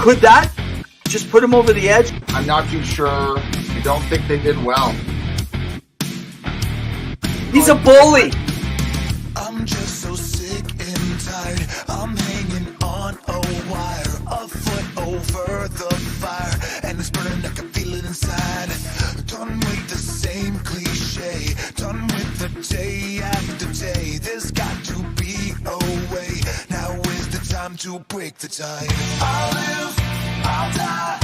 Could that just put him over the edge? I'm not too sure. I don't think they did well. He's a bully. I'm just so sick and tired. I'm hanging on a wire, a foot over the fire, and it's burning. I can feel it inside. Done with the same cliche, done with the day after day. There's got to be a way. Now is the time to break the tie. I'll live, I'll die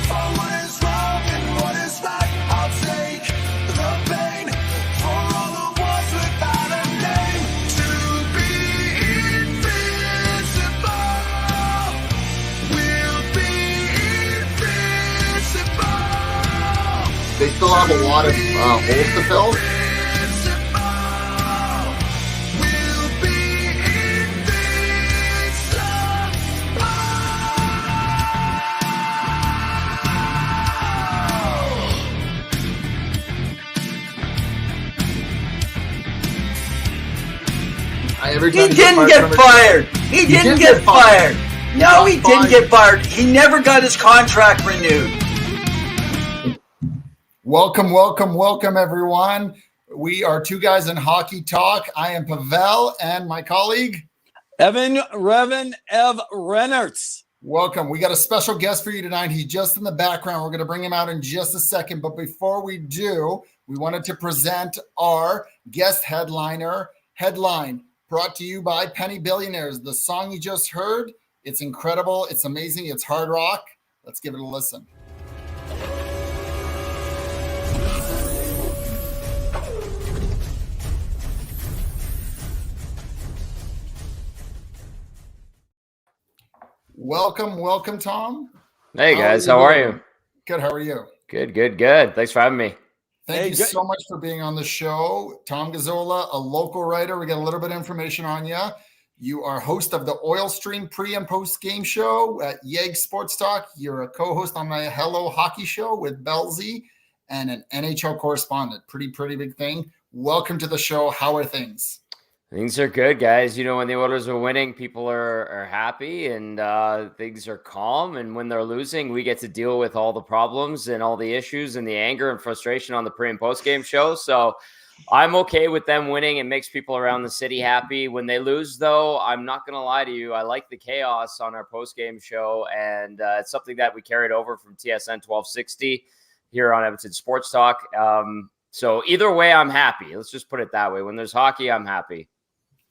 for what is wrong and what is right. I'll take the pain for all the ones without a name. To be invincible, we'll be invincible. They still have a lot of holes to fill. He didn't get fired. He didn't get fired. No, he didn't get fired. He never got his contract renewed. Welcome, welcome, welcome, everyone. We are Two Guys in Hockey Talk. I am Pawel and my colleague, Evan Ev Rennerts. Welcome. We got a special guest for you tonight. He's just in the background. We're going to bring him out in just a second. But before we do, we wanted to present our guest headliner, Headline, brought to you by Penny Billionaires. The song you just heard, it's incredible. It's amazing. It's hard rock. Let's give it a listen. Welcome, Tom. Hey guys, how are you? Good. How are you? Good. Thanks for having me. Thank you so much for being on the show. Tom Gazzola, a local writer. We got a little bit of information on you. You are host of the Oil Stream pre and post game show at Yeg Sports Talk. You're a co-host on my Hello Hockey show with Belzy and an NHL correspondent. Pretty big thing. Welcome to the show. How are things? Things are good, guys. You know, when the Oilers are winning, people are happy and things are calm. And when they're losing, we get to deal with all the problems and all the issues and the anger and frustration on the pre and post game show. So I'm okay with them winning. It makes people around the city happy. When they lose, though, I'm not going to lie to you. I like the chaos on our post game show. And it's something that we carried over from TSN 1260 here on Edmonton Sports Talk. So either way, I'm happy. Let's just put it that way. When there's hockey, I'm happy.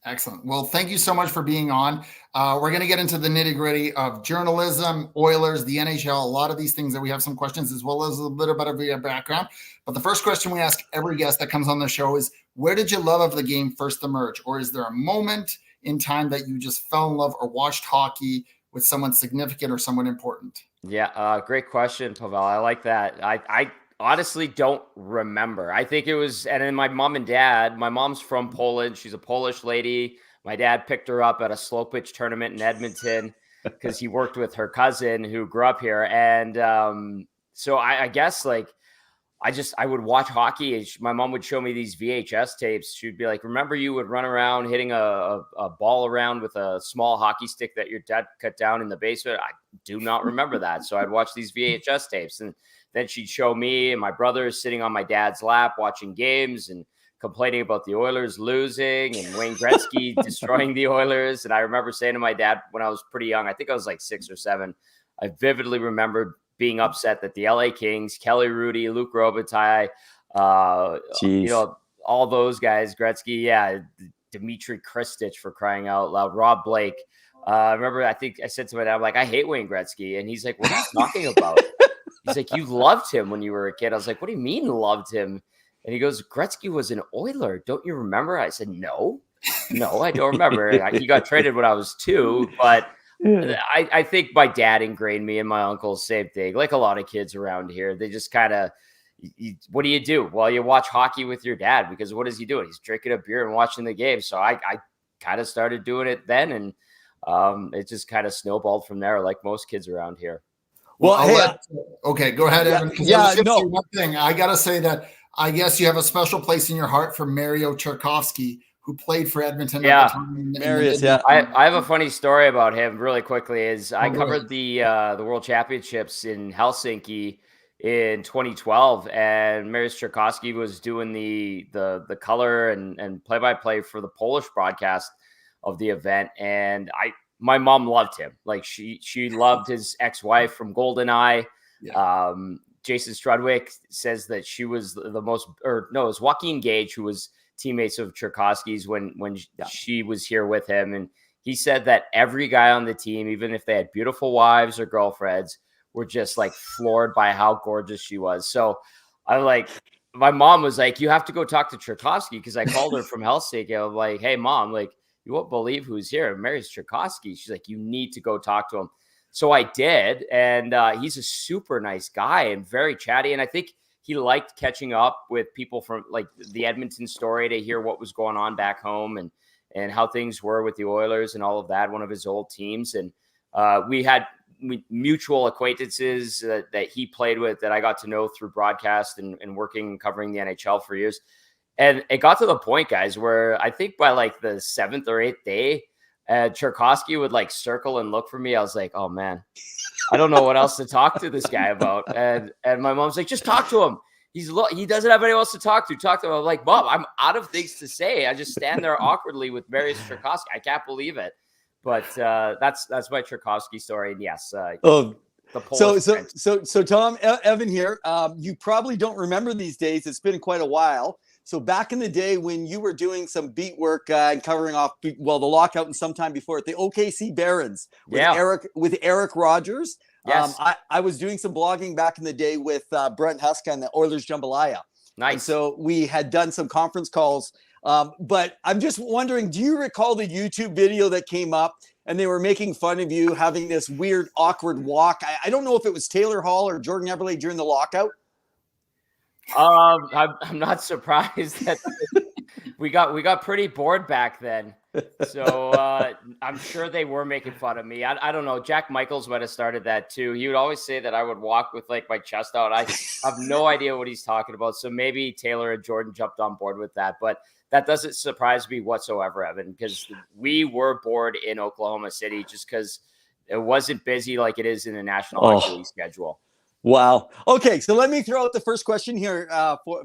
Excellent. Well, thank you so much for being on. We're going to get into the nitty-gritty of journalism, Oilers, the NHL, a lot of these things that we have some questions as well as a little bit of your background. But the first question we ask every guest that comes on the show is, where did your love of the game first emerge? Or is there a moment in time that you just fell in love or watched hockey with someone significant or someone important? Yeah, great question, Pawel. I like that. I honestly don't remember. I think it was, and then my mom and dad, my mom's from Poland. She's a Polish lady. My dad picked her up at a slow pitch tournament in Edmonton because he worked with her cousin who grew up here. And so I guess like, I would watch hockey. And my mom would show me these VHS tapes. She'd be like, remember you would run around hitting a ball around with a small hockey stick that your dad cut down in the basement. I do not remember that. So I'd watch these VHS tapes, and then she'd show me and my brother sitting on my dad's lap watching games and complaining about the Oilers losing and Wayne Gretzky destroying the Oilers. And I remember saying to my dad when I was pretty young, I think I was like 6 or 7, I vividly remember being upset that the LA Kings, Kelly Rudy, Luke Robitaille, you know, all those guys, Gretzky, Dmitry Kristich, for crying out loud, Rob Blake. I remember, I think I said to my dad, I'm like, I hate Wayne Gretzky. And he's like, what are you talking about? He's like, you loved him when you were a kid. I was like, what do you mean loved him? And he goes, Gretzky was an Oiler. Don't you remember? I said, no, I don't remember. He got traded when I was 2, but I think my dad ingrained me, and my uncles, same thing. Like a lot of kids around here, they just kind of, what do you do? Well, you watch hockey with your dad, because what is he doing? He's drinking a beer and watching the game. So I kind of started doing it then, and it just kind of snowballed from there, like most kids around here. Well, okay, go ahead, Evan. One thing I got to say that I guess you have a special place in your heart for Mario Tchaikovsky, who played for Edmonton Yeah. at the time. in the Marius, mid- I have a funny story about him really quickly. I really? covered the World Championships in Helsinki in 2012, and Mariusz Czerkawski was doing the color and play-by-play for the Polish broadcast of the event. And my mom loved him. Like she loved his ex-wife from GoldenEye. Yeah. Jason Strudwick says that she was the most, or no, it was Joaquin Gage who was teammates of Czerkawski's when she was here with him. And he said that every guy on the team, even if they had beautiful wives or girlfriends, were just like floored by how gorgeous she was. So my mom was like, you have to go talk to Czerkawski, because I called her from Helsinki. I was like, hey mom, like, you won't believe who's here. Mariusz Czerkawski. She's like, you need to go talk to him. So I did. And he's a super nice guy and very chatty. And I think he liked catching up with people from like the Edmonton story to hear what was going on back home and how things were with the Oilers and all of that, one of his old teams. And we had mutual acquaintances that he played with that I got to know through broadcast and working covering the NHL for years. And it got to the point, guys, where I think by like the 7th or 8th day, Czerkawski would like circle and look for me. I was like, oh man, I don't know what else to talk to this guy about. And my mom's like, just talk to him. He doesn't have anyone else to talk to. Talk to him. I'm like, Mom, I'm out of things to say. I just stand there awkwardly with Mariusz Czerkawski. I can't believe it. But that's my Czerkawski story. And yes, the Polish so Tom, Evan here. You probably don't remember these days. It's been quite a while. So back in the day when you were doing some beat work and covering off, the lockout and sometime before it, the OKC Barons with Eric Rogers. Yes. I was doing some blogging back in the day with Brent Huska and the Oilers Jambalaya. Nice. And so we had done some conference calls. But I'm just wondering, do you recall the YouTube video that came up and they were making fun of you having this weird, awkward walk? I don't know if it was Taylor Hall or Jordan Eberle during the lockout. I'm not surprised that we got pretty bored back then. So I'm sure they were making fun of me. I don't know. Jack Michaels might have started that too. He would always say that I would walk with like my chest out. I have no idea what he's talking about. So maybe Taylor and Jordan jumped on board with that, but that doesn't surprise me whatsoever, Evan, because we were bored in Oklahoma City just because it wasn't busy like it is in the National Hockey League schedule. Wow. Okay, so let me throw out the first question here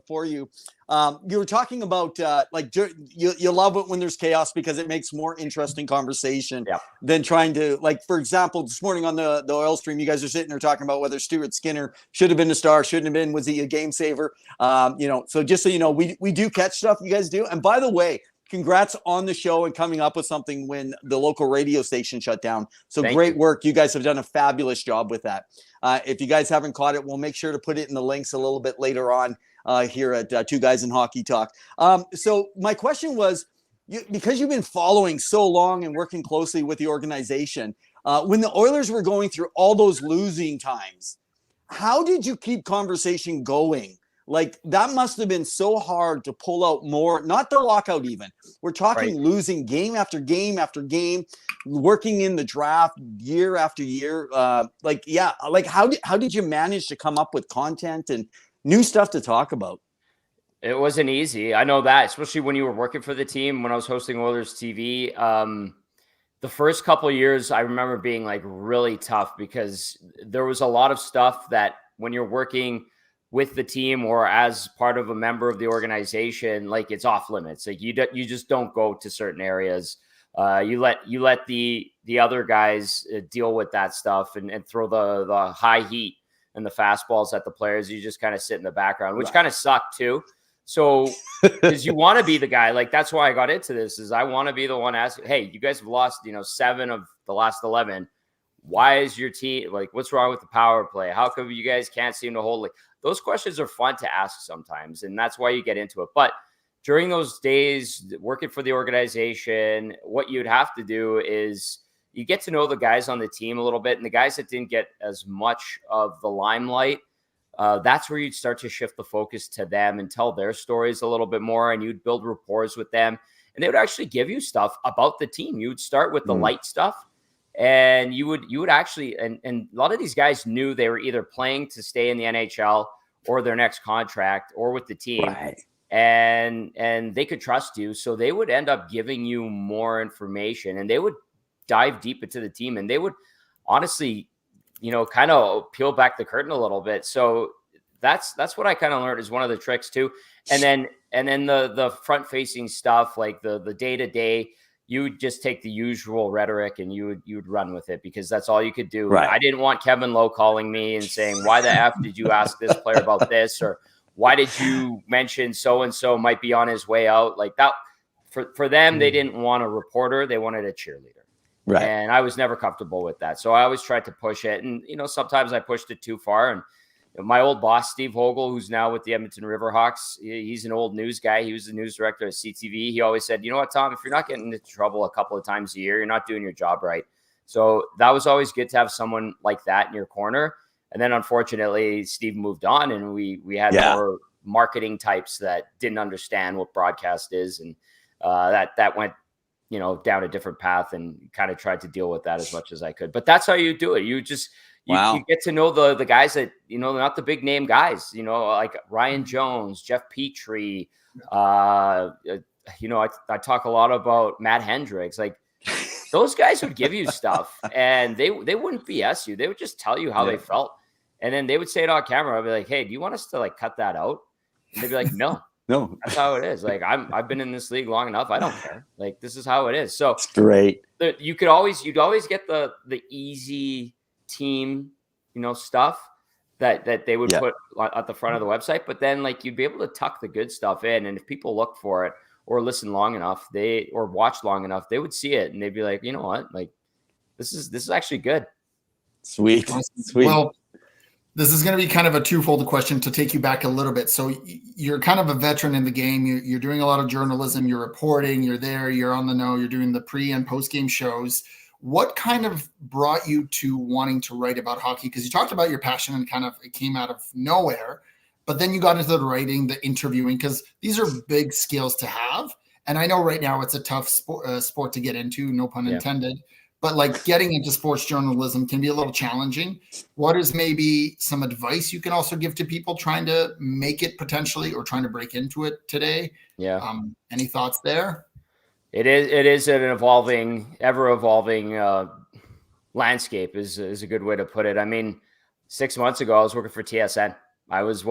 for you. You were talking about you love it when there's chaos because it makes more interesting conversation than trying to, like, for example, this morning on the oil stream, you guys are sitting there talking about whether Stuart Skinner should have been a star, shouldn't have been, was he a game saver? So just so you know, we do catch stuff, you guys do. And by the way, congrats on the show and coming up with something when the local radio station shut down. So great work. You guys have done a fabulous job with that. If you guys haven't caught it, we'll make sure to put it in the links a little bit later on here at Two Guys in Hockey Talk. So my question was, because you've been following so long and working closely with the organization, when the Oilers were going through all those losing times, how did you keep conversation going? Like, that must have been so hard to pull out more, not the lockout even. We're talking losing game after game after game, working in the draft year after year. How did you manage to come up with content and new stuff to talk about? It wasn't easy. I know that, especially when you were working for the team, when I was hosting Oilers TV. The first couple of years, I remember being like really tough because there was a lot of stuff that when you're working with the team or as part of a member of the organization, like, it's off limits. Like, you just don't go to certain areas. You let the other guys deal with that stuff and throw the high heat and the fastballs at the players. You just kind of sit in the background, which kind of sucked too. So, because you want to be the guy, like, that's why I got into this, is I want to be the one asking, hey, you guys have lost, 7 of the last 11. Why is your team, like, what's wrong with the power play? How come you guys can't seem to hold it? Those questions are fun to ask sometimes, and that's why you get into it. But during those days working for the organization, what you'd have to do is you get to know the guys on the team a little bit, and the guys that didn't get as much of the limelight, that's where you'd start to shift the focus to them and tell their stories a little bit more, and you'd build rapport with them, and they would actually give you stuff about the team. You would start with the light stuff, and you would actually, and a lot of these guys knew they were either playing to stay in the NHL or their next contract or with the team. Right. and they could trust you. So they would end up giving you more information, and they would dive deep into the team, and they would honestly, kind of peel back the curtain a little bit. So that's what I kind of learned is one of the tricks too. And then the front facing stuff, like the day-to-day, you would just take the usual rhetoric and you would run with it, because that's all you could do. Right. I didn't want Kevin Lowe calling me and saying, why the F did you ask this player about this? Or why did you mention so-and-so might be on his way out? Like that, for them, they didn't want a reporter. They wanted a cheerleader. Right. And I was never comfortable with that. So I always tried to push it. And, sometimes I pushed it too far. And my old boss, Steve Hogel, who's now with the Edmonton Riverhawks, he's an old news guy. He was the news director at CTV. He always said, you know what, Tom, if you're not getting into trouble a couple of times a year, you're not doing your job right. So that was always good to have someone like that in your corner. And then unfortunately, Steve moved on, and we had more marketing types that didn't understand what broadcast is. And that went, down a different path, and kind of tried to deal with that as much as I could. But that's how you do it. You just, you get to know the guys that, not the big name guys, like Ryan Jones, Jeff Petrie. I talk a lot about Matt Hendricks. Like those guys would give you stuff, and they wouldn't BS you. They would just tell you how they felt. And then they would say it on camera. I'd be like, hey, do you want us to like cut that out? And they'd be like, no. No, that's how it is. Like I've been in this league long enough. I don't care. Like this is how it is. So it's great. You'd always get the easy team, stuff that they would put at the front of the website. But then like you'd be able to tuck the good stuff in, and if people look for it or listen long enough, or watch long enough, they would see it and they'd be like, you know what, like this is actually good. Sweet. Well, this is going to be kind of a twofold question to take you back a little bit. So you're kind of a veteran in the game. You're doing a lot of journalism. You're reporting. You're there. You're on the know. You're doing the pre and post game shows. What kind of brought you to wanting to write about hockey? Because you talked about your passion and kind of it came out of nowhere, but then you got into the writing, the interviewing, because these are big skills to have. And I know right now it's a tough sport to get into, no pun intended. But like getting into sports journalism can be a little challenging. What is maybe some advice you can also give to people trying to make it potentially, or trying to break into it today? Yeah. Any thoughts there? It is an ever evolving landscape is a good way to put it. I mean, 6 months ago, I was working for TSN. I was I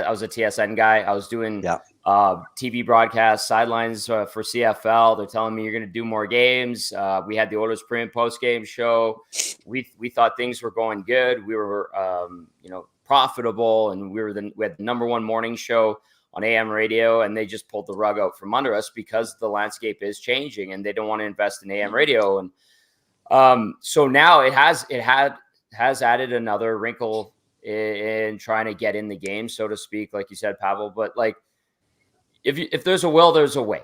was a TSN guy. I was doing TV broadcasts, sidelines for CFL. They're telling me you're going to do more games. We had the Oilers pre and post game show. We thought things were going good. We were profitable, and we had the number one morning show on AM radio, and they just pulled the rug out from under us because the landscape is changing and they don't want to invest in AM radio. And so now it has added another wrinkle in trying to get in the game, so to speak, like you said, Pawel. But like, if there's a will, there's a way.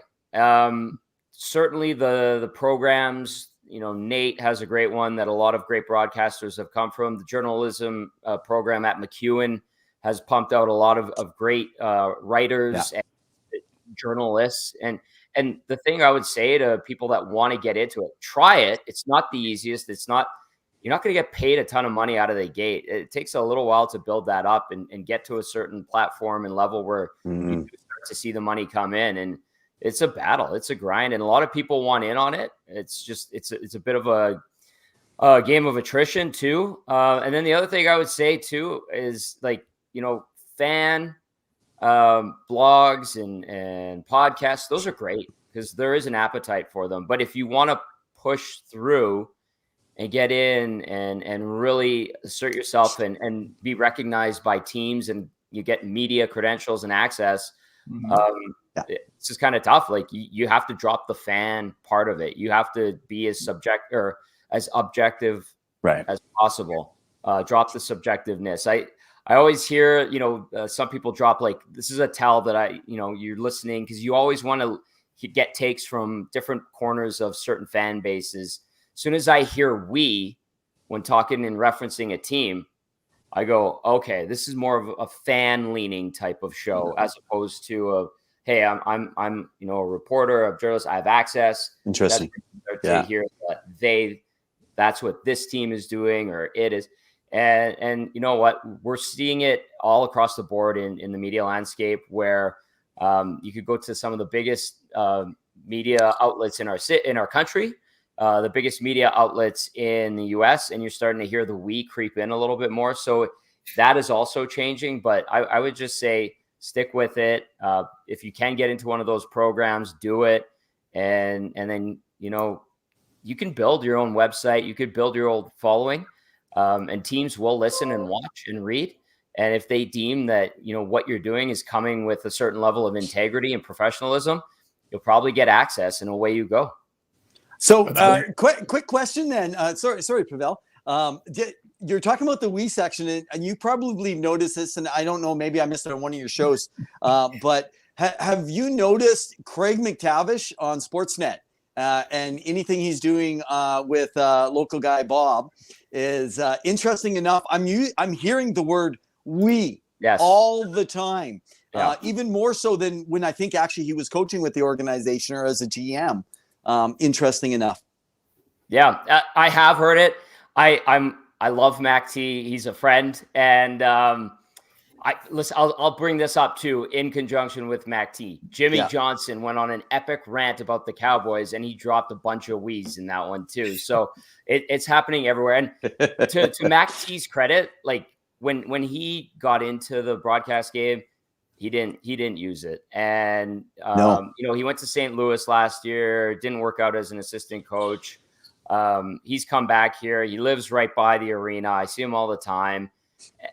Certainly the programs, Nate has a great one that a lot of great broadcasters have come from. The journalism program at McEwen has pumped out a lot of great writers and journalists. And the thing I would say to people that want to get into it, try it. It's not the easiest. You're not going to get paid a ton of money out of the gate. It takes a little while to build that up and get to a certain platform and level where you start to see the money come in. And it's a battle. It's a grind. And a lot of people want in on it. It's just, it's a bit of a game of attrition too. And then the other thing I would say too is like, fan blogs and podcasts. Those are great because there is an appetite for them. But if you want to push through and get in and really assert yourself and be recognized by teams, and you get media credentials and access, it's just kind of tough. Like you have to drop the fan part of it. You have to be as objective as possible. Drop the subjectiveness. I always hear, some people drop like, this is a tell that you're listening because you always want to get takes from different corners of certain fan bases. As soon as I hear "we" when talking and referencing a team, I go, okay, this is more of a fan leaning type of show as opposed to hey, I'm a reporter, a journalist, I have access. Interesting. To hear that that's what this team is doing, or it is. And you know what? We're seeing it all across the board in the media landscape where You could go to some of the biggest media outlets in our country, the biggest media outlets in the US, and you're starting to hear the we creep in a little bit more. So that is also changing, but I would just say stick with it. If you can get into one of those programs, do it. And then, you can build your own website. You could build your own following, and teams will listen and watch and read. And if they deem that, what you're doing is coming with a certain level of integrity and professionalism, you'll probably get access, and away you go. So quick question then. Sorry, Pawel. You're talking about the we section, and you probably noticed this, and I don't know, maybe I missed it on one of your shows, but have you noticed Craig McTavish on Sportsnet and anything he's doing with local guy Bob is interesting enough. I'm hearing the word we all the time, even more so than when I think actually he was coaching with the organization or as a GM. Interesting enough. Yeah, I have heard it. I love Mac T. He's a friend, and I'll bring this up too in conjunction with Mac T. Jimmy Johnson went on an epic rant about the Cowboys, and he dropped a bunch of wees in that one too. So it's happening everywhere. And to Mac T's credit, like when he got into the broadcast game, he didn't use it. And he went to St. Louis last year, didn't work out as an assistant coach. He's come back here. He lives right by the arena. I see him all the time.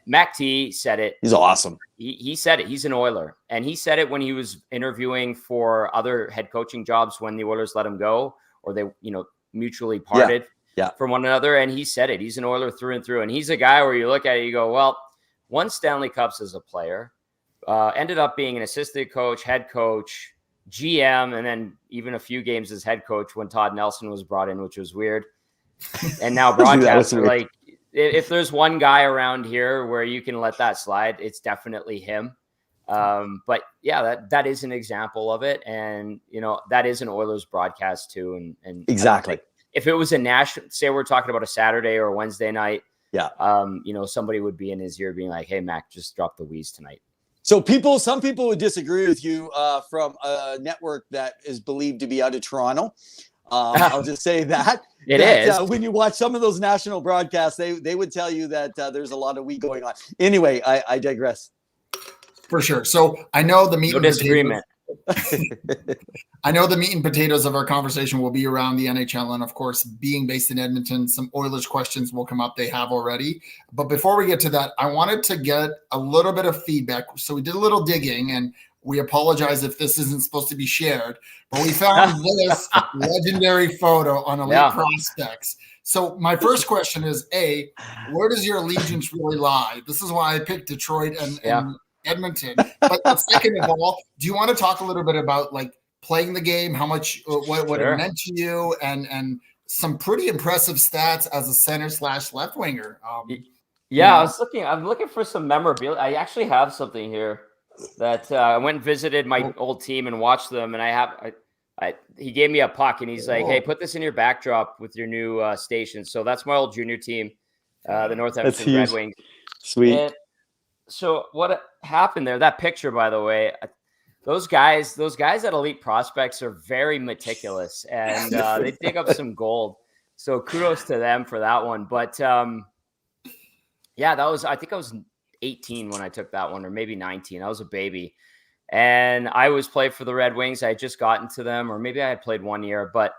Mac T said it. He's awesome. He said it. He's an Oiler. And he said it when he was interviewing for other head coaching jobs when the Oilers let him go, or they, mutually parted from one another. And he said it. He's an Oiler through and through. And he's a guy where you look at it, you go, well, won Stanley Cups as a player, ended up being an assistant coach, head coach, GM, and then even a few games as head coach when Todd Nelson was brought in, which was weird. And now broadcaster, like, if there's one guy around here where you can let that slide, it's definitely him. But yeah, that is an example of it. And, that is an Oilers broadcast too. And exactly. If it was a national, say we're talking about a Saturday or a Wednesday night, somebody would be in his ear being like, hey, Mac, just drop the wheeze tonight. So some people would disagree with you from a network that is believed to be out of Toronto. I'll just say that. It is. When you watch some of those national broadcasts, they would tell you that there's a lot of we going on. Anyway, I digress. For sure. So I know the meat and disagreement. I know the meat and potatoes of our conversation will be around the NHL, and of course, being based in Edmonton, some Oilers questions will come up. They have already. But before we get to that, I wanted to get a little bit of feedback. So we did a little digging, and we apologize if this isn't supposed to be shared, but we found this legendary photo on Elite Prospects. So my first question is, A, where does your allegiance really lie? This is why I picked Detroit and Edmonton. But second of all, do you want to talk a little bit about like playing the game, how much, what it meant to you, and some pretty impressive stats as a center / left winger? I'm looking for some memorabilia. I actually have something here that I went and visited my old team and watched them, and he gave me a puck, and he's like, hey, put this in your backdrop with your new station. So that's my old junior team, the North Edmonton Red Wings. Sweet. And so what happened there, that picture, by the way, those guys at Elite Prospects are very meticulous, and they dig up some gold. So kudos to them for that one. But I think I was 18 when I took that one, or maybe 19. I was a baby, and I was played for the Red Wings. I had just gotten to them, or maybe I had played 1 year, but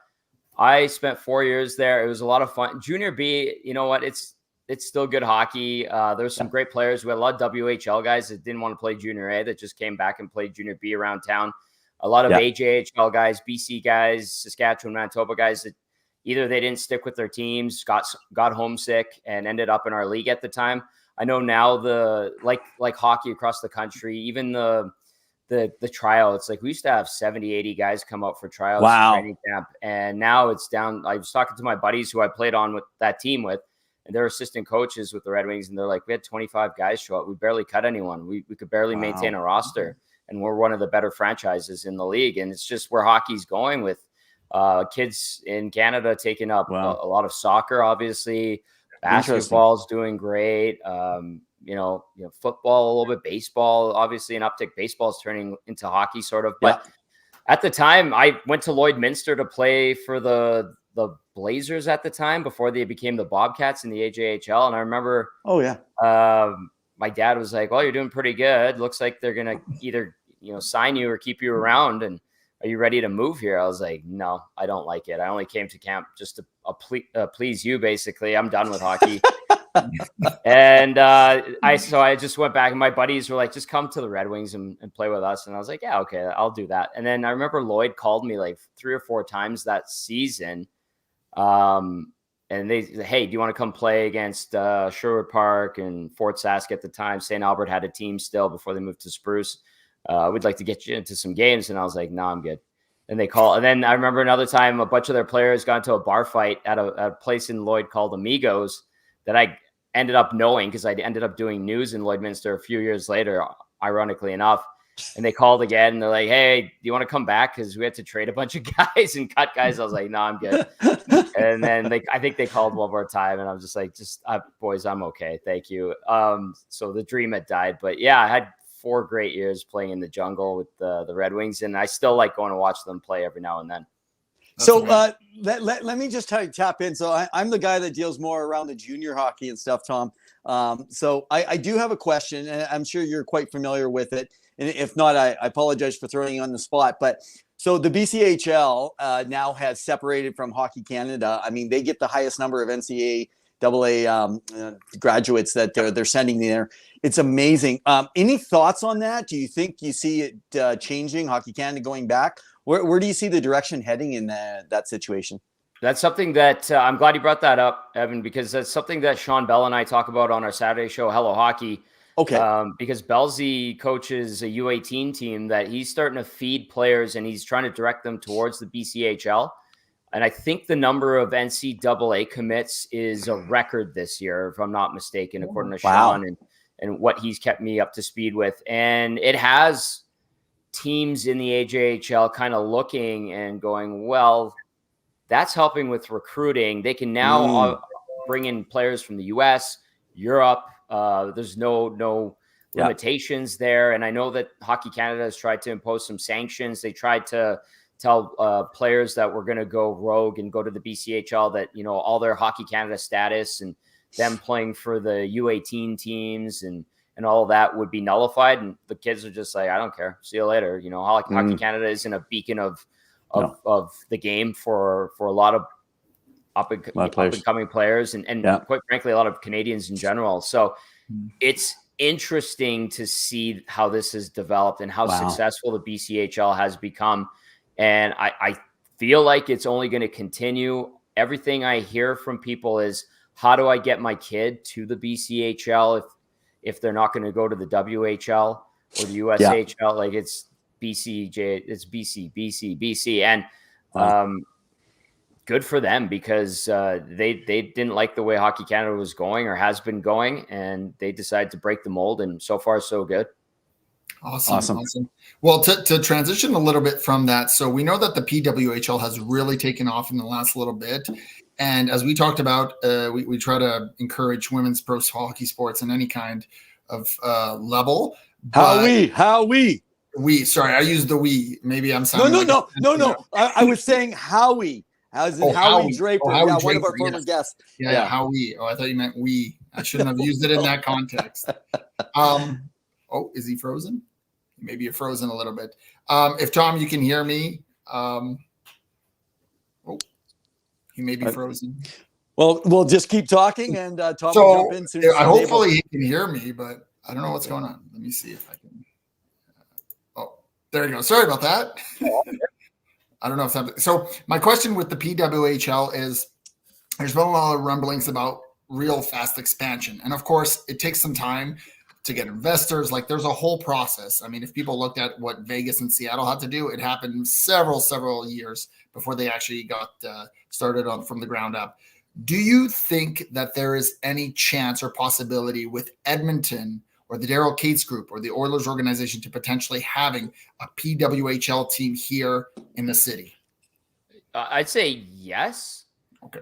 I spent 4 years there. It was a lot of fun. Junior B, you know what? It's still good hockey. There's some great players. We had a lot of WHL guys that didn't want to play Junior A that just came back and played Junior B around town. A lot of AJHL guys, BC guys, Saskatchewan, Manitoba guys that either they didn't stick with their teams, got homesick, and ended up in our league at the time. I know now like hockey across the country, even the tryouts, like we used to have 70, 80 guys come out for tryouts, training camp, and now it's down. I was talking to my buddies who I played on with that team with, and they're assistant coaches with the Red Wings, and they're like, we had 25 guys show up. We barely cut anyone. We could barely maintain a roster, and we're one of the better franchises in the league. And it's just where hockey's going with kids in Canada taking up a lot of soccer, obviously. Basketball's doing great. football a little bit, baseball, obviously an uptick. Baseball is turning into hockey sort of. But at the time, I went to Lloydminster to play for the Blazers at the time before they became the Bobcats in the AJHL. And I remember, my dad was like, "Well, you're doing pretty good. Looks like they're gonna either sign you or keep you around. And are you ready to move here?" I was like, "No, I don't like it. I only came to camp just to please you. Basically, I'm done with hockey." And I just went back, and my buddies were like, "Just come to the Red Wings and play with us." And I was like, "Yeah, okay, I'll do that." And then I remember Lloyd called me like 3 or 4 times that season. And they said, "Hey, do you want to come play against Sherwood Park and Fort Sask at the time? St. Albert had a team still before they moved to Spruce. We'd like to get you into some games." And I was like, "No, I'm good." And they call. And then I remember another time a bunch of their players got into a bar fight at a place in Lloyd called Amigos that I ended up knowing because I ended up doing news in Lloydminster a few years later, ironically enough. And they called again and they're like, "Hey, do you want to come back? Because we had to trade a bunch of guys and cut guys." I was like, "No, I'm good." And then I think they called one more time and I was just like, "Boys, I'm okay. Thank you." So the dream had died. But yeah, I had 4 great years playing in the jungle with the Red Wings. And I still like going to watch them play every now and then. So let me just tap in. So I'm the guy that deals more around the junior hockey and stuff, Tom. So I do have a question, and I'm sure you're quite familiar with it. And if not, I apologize for throwing you on the spot. But so the BCHL now has separated from Hockey Canada. I mean, they get the highest number of NCAA graduates that they're sending there. It's amazing. Any thoughts on that? Do you think you see it changing, Hockey Canada going back? Where do you see the direction heading in that situation? That's something that I'm glad you brought that up, Evan, because that's something that Sean Bell and I talk about on our Saturday show, Hello Hockey. Okay. Because Bellsy coaches a U18 team that he's starting to feed players and he's trying to direct them towards the BCHL. And I think the number of NCAA commits is a record this year, if I'm not mistaken, according to Sean and what he's kept me up to speed with. And it has teams in the AJHL kind of looking and going, well, that's helping with recruiting. They can now bring in players from the US, Europe. There's no limitations there. And I know that Hockey Canada has tried to impose some sanctions. They tried to tell players that were going to go rogue and go to the BCHL that, all their Hockey Canada status and them playing for the U18 teams and all of that would be nullified. And the kids are just like, "I don't care. See you later." Hockey Canada isn't a beacon of the game for a lot of up and coming players and quite frankly, a lot of Canadians in general. So it's interesting to see how this has developed and how successful the BCHL has become. And I feel like it's only going to continue. Everything I hear from people is, how do I get my kid to the BCHL if they're not going to go to the WHL or the USHL? Like it's BCJ, it's BC. And good for them because they didn't like the way Hockey Canada was going or has been going, and they decided to break the mold, and so far so good. Awesome. Well, to transition a little bit from that, so we know that the PWHL has really taken off in the last little bit. And as we talked about, we try to encourage women's pro hockey sports in any kind of level. How we? Sorry, I used the we. Maybe I'm sounding No. I was saying Howie. As in Howie Draper, Howie one Draper, of our former guests. Yeah, Howie. Oh, I thought you meant we. I shouldn't have used it in that context. Oh, is he frozen? Maybe you're frozen a little bit. If Tom, you can hear me. He may be frozen. Well, we'll just keep talking, and Tom will jump in soon. Hopefully he can hear me, but I don't know what's going on. Let me see if I can. There you go. Sorry about that. I don't know if something. So my question with the PWHL is, there's been a lot of rumblings about real fast expansion, and of course, it takes some time to get investors. Like there's a whole process. I mean, if people looked at what Vegas and Seattle had to do, it happened several years before they actually got started from the ground up. Do you think that there is any chance or possibility with Edmonton or the Daryl Cates group or the Oilers organization to potentially having a PWHL team here in the city? I'd say yes. Okay.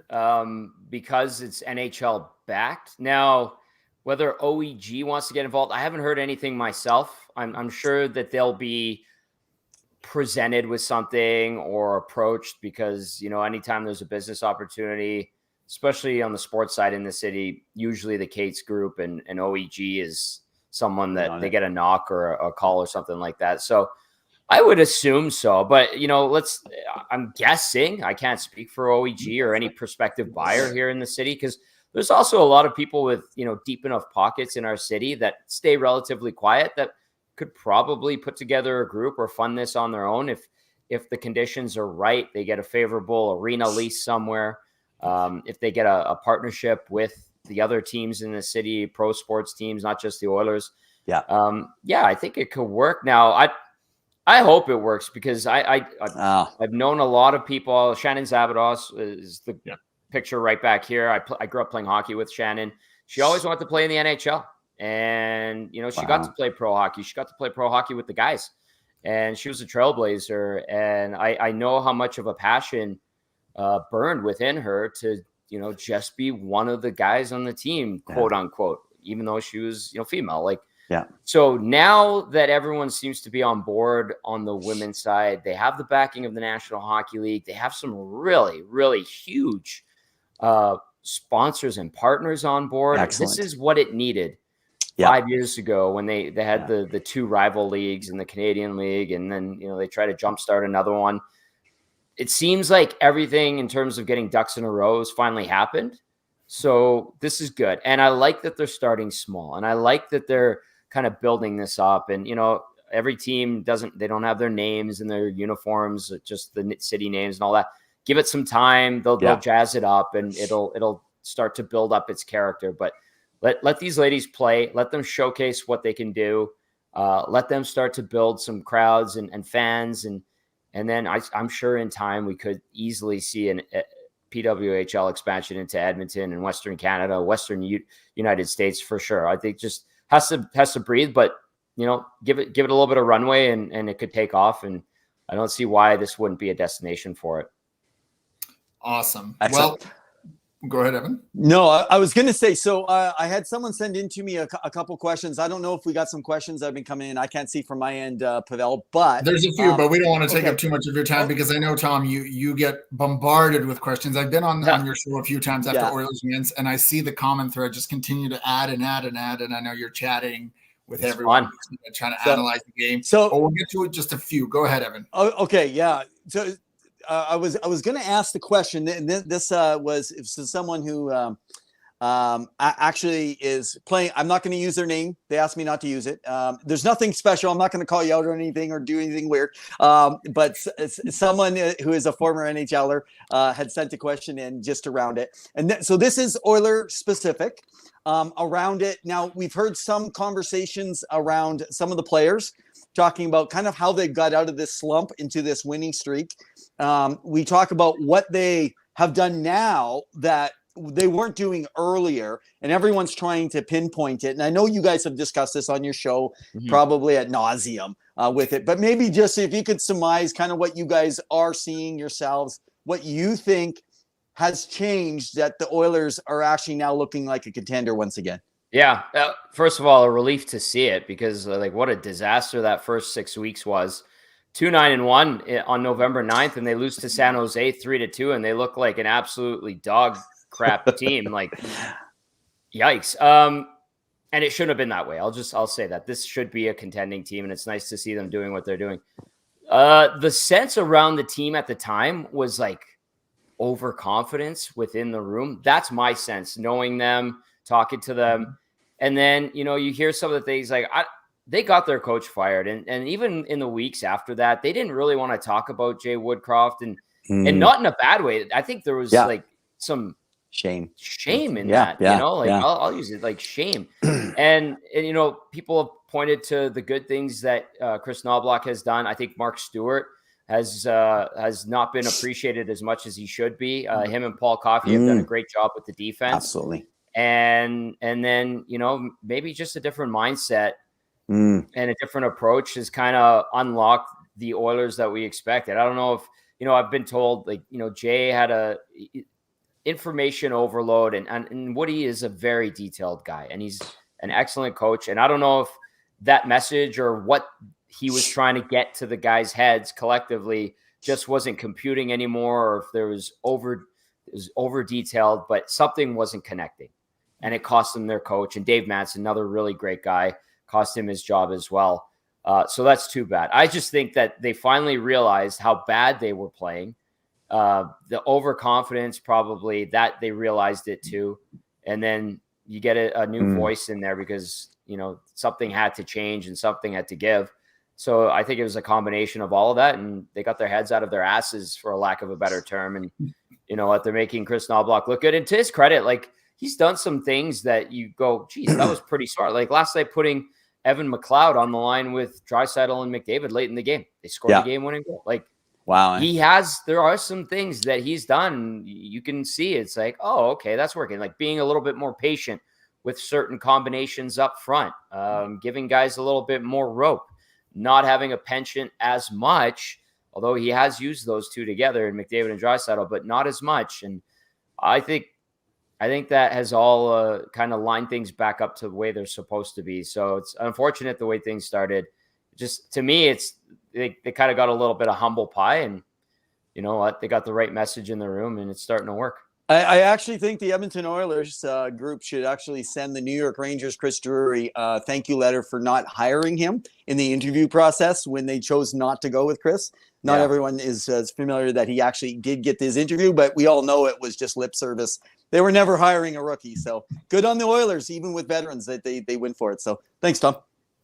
Because it's NHL backed. Now, whether OEG wants to get involved. I haven't heard anything myself. I'm sure that they'll be presented with something or approached because, anytime there's a business opportunity, especially on the sports side in the city, usually the Cates group and OEG is someone that they get a knock or a call or something like that. So I would assume so, but I'm guessing, I can't speak for OEG or any prospective buyer here in the city, because there's also a lot of people with, deep enough pockets in our city that stay relatively quiet that could probably put together a group or fund this on their own. If the conditions are right, they get a favorable arena lease somewhere. If they get a partnership with the other teams in the city, pro sports teams, not just the Oilers. Yeah. I think it could work. Now, I hope it works because I've known a lot of people. Shannon Zabados is the picture right back here. I grew up playing hockey with Shannon. She always wanted to play in the NHL. And, she got to play pro hockey. She got to play pro hockey with the guys. And she was a trailblazer. And I know how much of a passion burned within her to, just be one of the guys on the team, quote unquote, even though she was, female. So now that everyone seems to be on board on the women's side, they have the backing of the National Hockey League. They have some really, really huge sponsors and partners on board. Excellent. This is what it needed 5 years ago when they had the two rival leagues in the Canadian League, and then they try to jumpstart another one. It seems like everything in terms of getting ducks in a row has finally happened. So this is good. And I like that they're starting small, and I like that they're kind of building this up. And, every team they don't have their names and their uniforms, just the city names and all that. Give it some time. They'll jazz it up, and it'll start to build up its character. But let these ladies play. Let them showcase what they can do. Let them start to build some crowds and fans. And then I'm sure in time we could easily see a PWHL expansion into Edmonton and Western Canada, Western United States for sure. I think just has to breathe, but give it a little bit of runway and it could take off. And I don't see why this wouldn't be a destination for it. Awesome. Excellent. Well, go ahead, Evan. No, I was going to say, so I had someone send in to me a couple questions. I don't know if we got some questions that have been coming in. I can't see from my end, Pawel, but there's a few, but we don't want to take up too much of your time because I know, Tom, you get bombarded with questions. I've been on your show a few times after Oilers wins, and I see the comment thread just continue to add and add and add. And I know you're chatting with everyone, trying to analyze the game. So we'll get to it. Just a few. Go ahead, Evan. Oh, okay. Yeah. So I was going to ask the question. This was someone who actually is playing. I'm not going to use their name. They asked me not to use it. There's nothing special. I'm not going to call you out or anything or do anything weird. But someone who is a former NHLer had sent a question in just around it. And so this is Oiler specific around it. Now, we've heard some conversations around some of the players talking about kind of how they got out of this slump into this winning streak. We talk about what they have done now that they weren't doing earlier, and everyone's trying to pinpoint it. And I know you guys have discussed this on your show, probably ad nauseum with it, but maybe just if you could surmise kind of what you guys are seeing yourselves, what you think has changed that the Oilers are actually now looking like a contender once again. Yeah. First of all, a relief to see it because what a disaster that first 6 weeks was. 2-9-1 on November 9th, and they lose to San Jose 3-2, and they look like an absolutely dog crap team. Yikes. And it shouldn't have been that way. I'll say that this should be a contending team, and it's nice to see them doing what they're doing. The sense around the team at the time was overconfidence within the room. That's my sense, knowing them, talking to them. And then, you hear some of the things they got their coach fired. And even in the weeks after that, they didn't really want to talk about Jay Woodcroft and not in a bad way. I think there was some shame in that, I'll use it shame. and people have pointed to the good things that Chris Knobloch has done. I think Mark Stewart has not been appreciated as much as he should be. Him and Paul Coffey have done a great job with the defense. Absolutely. And then, maybe just a different mindset and a different approach has kind of unlocked the Oilers that we expected. I don't know if, I've been told Jay had information overload, and Woody is a very detailed guy, and he's an excellent coach. And I don't know if that message or what he was trying to get to the guys' heads collectively just wasn't computing anymore, or if there was over detailed, but something wasn't connecting, and it cost them their coach. And Dave Matz, another really great guy, cost him his job as well. So that's too bad. I just think that they finally realized how bad they were playing. The overconfidence, probably, that they realized it too. And then you get a new voice in there because, something had to change and something had to give. So I think it was a combination of all of that, and they got their heads out of their asses, for a lack of a better term. And you know what? They're making Chris Knobloch look good. And to his credit, like, he's done some things that you go, geez, that was pretty smart. Like last night, putting Evan McLeod on the line with Draisaitl and McDavid late in the game. They scored a game-winning goal. Like, wow. There are some things that he's done. You can see it's like, oh, okay, that's working. Like being a little bit more patient with certain combinations up front, giving guys a little bit more rope, not having a penchant as much, although he has used those two together in McDavid and Draisaitl, but not as much. And I think that has all kind of lined things back up to the way they're supposed to be. So it's unfortunate the way things started. Just to me, they kind of got a little bit of humble pie, and you know what? They got the right message in the room, and it's starting to work. I actually think the Edmonton Oilers group should actually send the New York Rangers Chris Drury a thank you letter for not hiring him in the interview process when they chose not to go with Chris. Not everyone is as familiar that he actually did get this interview, but we all know it was just lip service. They were never hiring a rookie. So good on the Oilers, even with veterans, that they win for it. So thanks, Tom.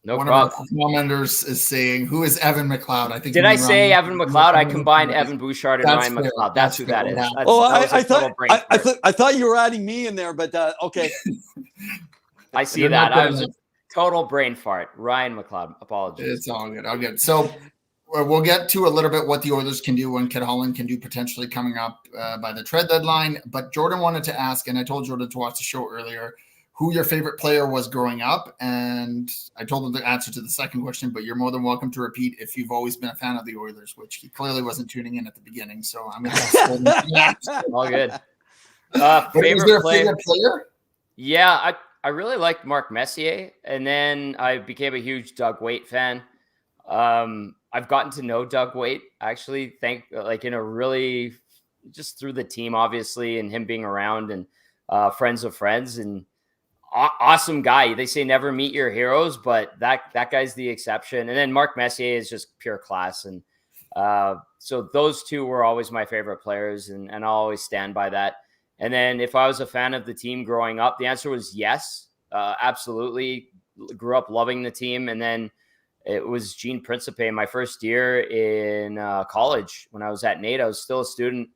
No One problem. of our commenters is saying, "Who is Evan McLeod?" I think. Did I say Evan McLeod? I combined Evan Bouchard and Ryan McLeod. That's who that is. I thought you were adding me in there, but okay. I see that. I was a total brain fart. Ryan McLeod. Apologies. It's all good. All good. So we'll get to a little bit what the Oilers can do and Kit Holland can do potentially coming up by the trade deadline. But Jordan wanted to ask, and I told Jordan to watch the show earlier, who your favorite player was growing up. And I told him the answer to the second question, but you're more than welcome to repeat if you've always been a fan of the Oilers, which he clearly wasn't tuning in at the beginning. So I'm going to all good. Favorite player? Yeah, I really liked Mark Messier, and then I became a huge Doug Weight fan. I've gotten to know Doug Weight actually, in a really, just through the team, obviously, and him being around, and friends of friends, and awesome guy. They say never meet your heroes, but that guy's the exception. And then Mark Messier is just pure class. And so those two were always my favorite players, and I'll always stand by that. And then if I was a fan of the team growing up, the answer was yes, absolutely. Grew up loving the team. And then it was Gene Principe my first year in college when I was at NAIT. I was still a student,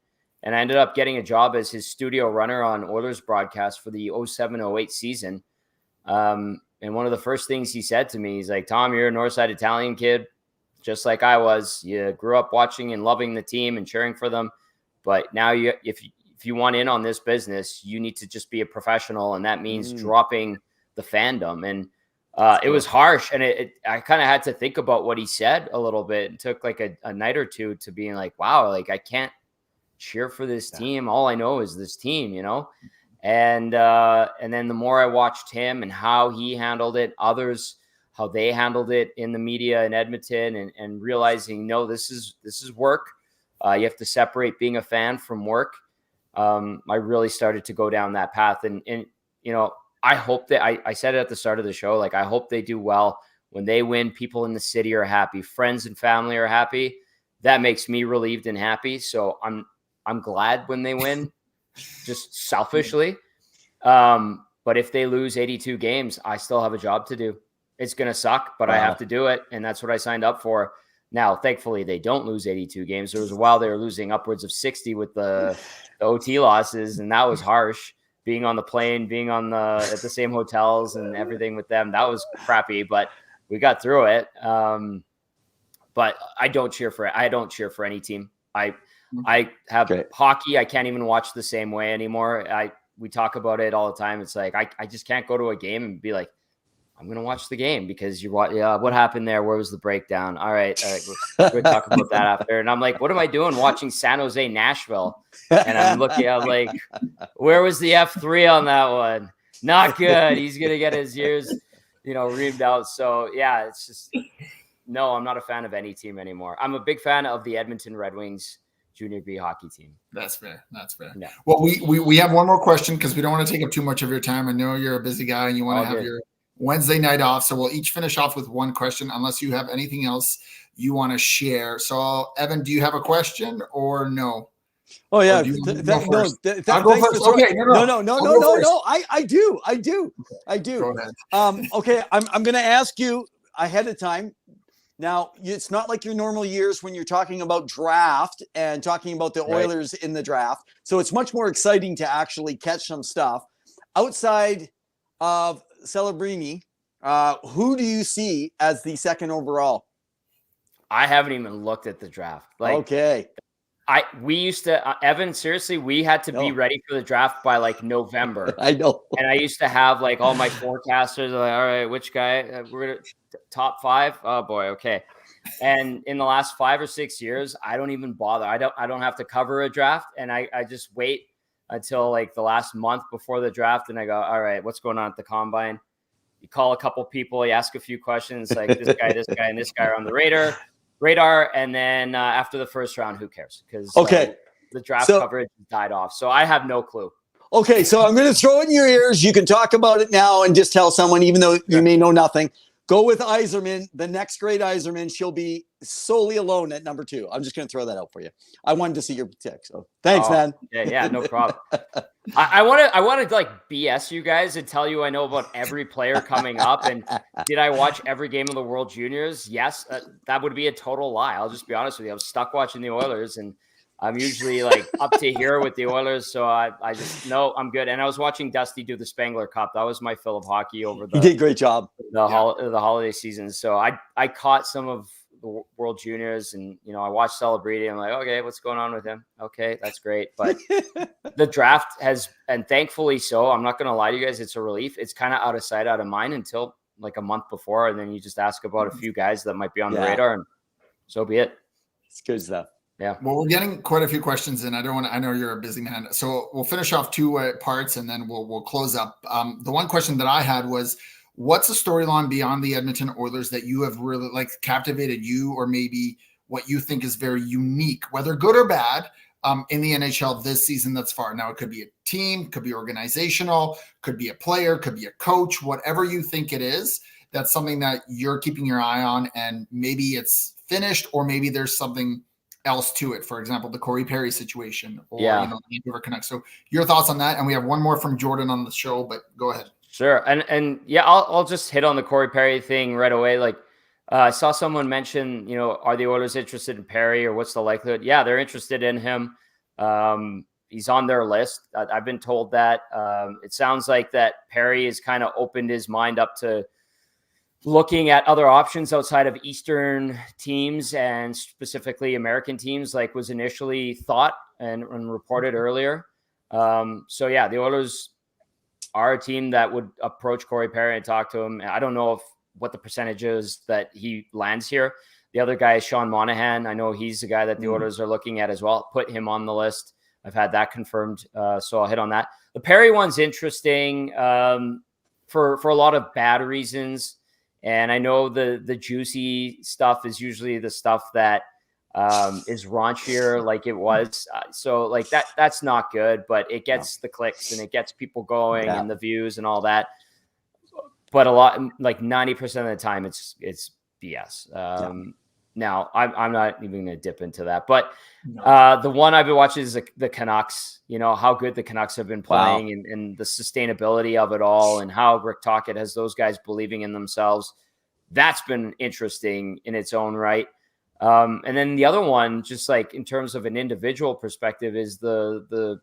and I ended up getting a job as his studio runner on Oilers broadcast for the 07-08 season. And one of the first things he said to me, he's like, "Tom, you're a Northside Italian kid, just like I was. You grew up watching and loving the team and cheering for them. But now if you want in on this business, you need to just be a professional. And that means dropping the fandom." And it was harsh. And I kind of had to think about what he said a little bit. It took like a night or two to being like, wow, like I can't cheer for this team. All I know is this team, you know? And then the more I watched him and how he handled it, others, how they handled it in the media in Edmonton, and realizing, no, this is work. You have to separate being a fan from work. I really started to go down that path. And you know, I hope that I said it at the start of the show, like, I hope they do well. When they win, people in the city are happy. Friends and family are happy. That makes me relieved and happy. So I'm glad when they win, just selfishly. But if they lose 82 games, I still have a job to do. It's going to suck, but I have to do it. And that's what I signed up for. Now, thankfully, they don't lose 82 games. There was a while they were losing upwards of 60 with the OT losses, and that was harsh. Being on the plane, being at the same hotels and everything with them, that was crappy, but we got through it. But I don't cheer for any team. I have hockey. I can't even watch the same way anymore. We talk about it all the time. It's like, I just can't go to a game and be like, I'm going to watch the game because what happened there? Where was the breakdown? All right. We're going to talk about that after. And I'm like, what am I doing watching San Jose, Nashville? And I'm looking, I'm like, where was the F3 on that one? Not good. He's going to get his ears, reamed out. So yeah, it's just, no, I'm not a fan of any team anymore. I'm a big fan of the Edmonton Red Wings Junior B hockey team. That's fair. That's fair. Yeah. Well, we have one more question because we don't want to take up too much of your time. I know you're a busy guy and you want to have your Wednesday night off. So we'll each finish off with one question unless you have anything else you want to share. So Evan, do you have a question or no? Oh yeah. I'll go first. Okay. No. I do. Go ahead. Okay. I'm going to ask you ahead of time. Now, it's not like your normal years when you're talking about draft and talking about the Oilers in the draft. So it's much more exciting to actually catch some stuff. Outside of Celebrini, who do you see as the second overall? I haven't even looked at the draft. Okay. We used to, Evan, seriously, we had to be ready for the draft by like November. I know. And I used to have like all my forecasters like, all right, which guy? We're going to top 5. Oh boy. Okay. And in the last 5 or 6 years, I don't even bother. I don't have to cover a draft. And I just wait until like the last month before the draft. And I go, all right, what's going on at the combine? You call a couple people, you ask a few questions like this guy, and this guy are on the radar. And then after the first round, who cares? Because the draft coverage died off. So I have no clue. Okay, so I'm going to throw it in your ears. You can talk about it now and just tell someone, even though you may know nothing. Go with Yzerman, the next great Yzerman. She'll be solely alone at number 2. I'm just going to throw that out for you. I wanted to see your pick. So thanks, man. Yeah, no problem. I want to like BS you guys and tell you I know about every player coming up. And did I watch every game of the World Juniors? Yes, that would be a total lie. I'll just be honest with you. I was stuck watching the Oilers, and I'm usually like up to here with the Oilers. So I just know I'm good. And I was watching Dusty do the Spangler Cup. That was my fill of hockey over He did a great job. The holiday season. So I caught some of the World Juniors, and I watched Celebrity. I'm like, okay, what's going on with him? Okay, that's great. But the draft has, and thankfully so, I'm not going to lie to you guys, it's a relief. It's kind of out of sight, out of mind until like a month before, and then you just ask about a few guys that might be on the radar, and so be it. It's good stuff. Yeah. Well, we're getting quite a few questions in. I know you're a busy man. So we'll finish off 2 parts and then we'll close up. The one question that I had was, what's a storyline beyond the Edmonton Oilers that you have really captivated you, or maybe what you think is very unique, whether good or bad, in the NHL this season thus far? Now, it could be a team, could be organizational, could be a player, could be a coach, whatever you think it is. That's something that you're keeping your eye on, and maybe it's finished, or maybe there's something else to it. For example, the Corey Perry situation, or the Vancouver Canucks. So your thoughts on that? And we have one more from Jordan on the show, but go ahead. Sure. And yeah, I'll just hit on the Corey Perry thing right away. Like I saw someone mention, are the Oilers interested in Perry, or what's the likelihood? Yeah, they're interested in him. He's on their list. I've been told that. It sounds like that Perry has kind of opened his mind up to looking at other options outside of Eastern teams, and specifically American teams, like was initially thought and reported earlier. So yeah, the Oilers are a team that would approach Corey Perry and talk to him. I don't know what the percentage is that he lands here. The other guy is Sean Monahan. I know he's the guy that the Oilers are looking at as well. Put him on the list. I've had that confirmed. So I'll hit on that. The Perry one's interesting for a lot of bad reasons. And I know the juicy stuff is usually the stuff that is raunchier, like it was. So like that's not good, but it gets the clicks and it gets people going and the views and all that. But a lot, like 90% of the time, it's BS. Now I'm not even going to dip into that, but the one I've been watching is the Canucks. How good the Canucks have been playing, and the sustainability of it all, and how Rick Tocchet has those guys believing in themselves. That's been interesting in its own right. And then the other one, just like in terms of an individual perspective, is the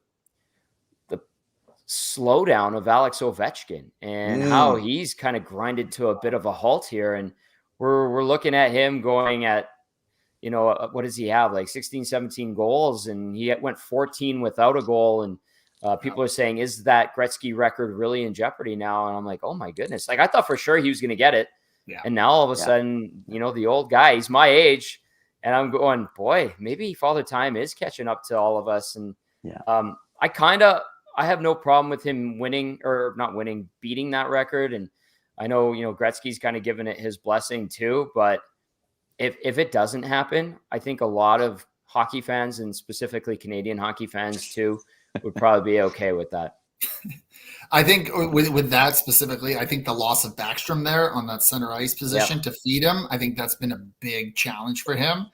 slowdown of Alex Ovechkin and how he's kind of grinded to a bit of a halt here. And we're looking at him going at, what does he have? Like 16, 17 goals, and he went 14 without a goal. And People are saying, is that Gretzky record really in jeopardy now? And I'm like, oh my goodness. Like I thought for sure he was going to get it. Yeah. And now all of a sudden, the old guy, he's my age. And I'm going, boy, maybe Father Time is catching up to all of us. And I have no problem with him winning or not winning, beating that record. And I know, Gretzky's kind of given it his blessing too. But if it doesn't happen, I think a lot of hockey fans and specifically Canadian hockey fans too would probably be okay with that. I think with that specifically, I think the loss of Backstrom there on that center ice position to feed him, I think that's been a big challenge for him.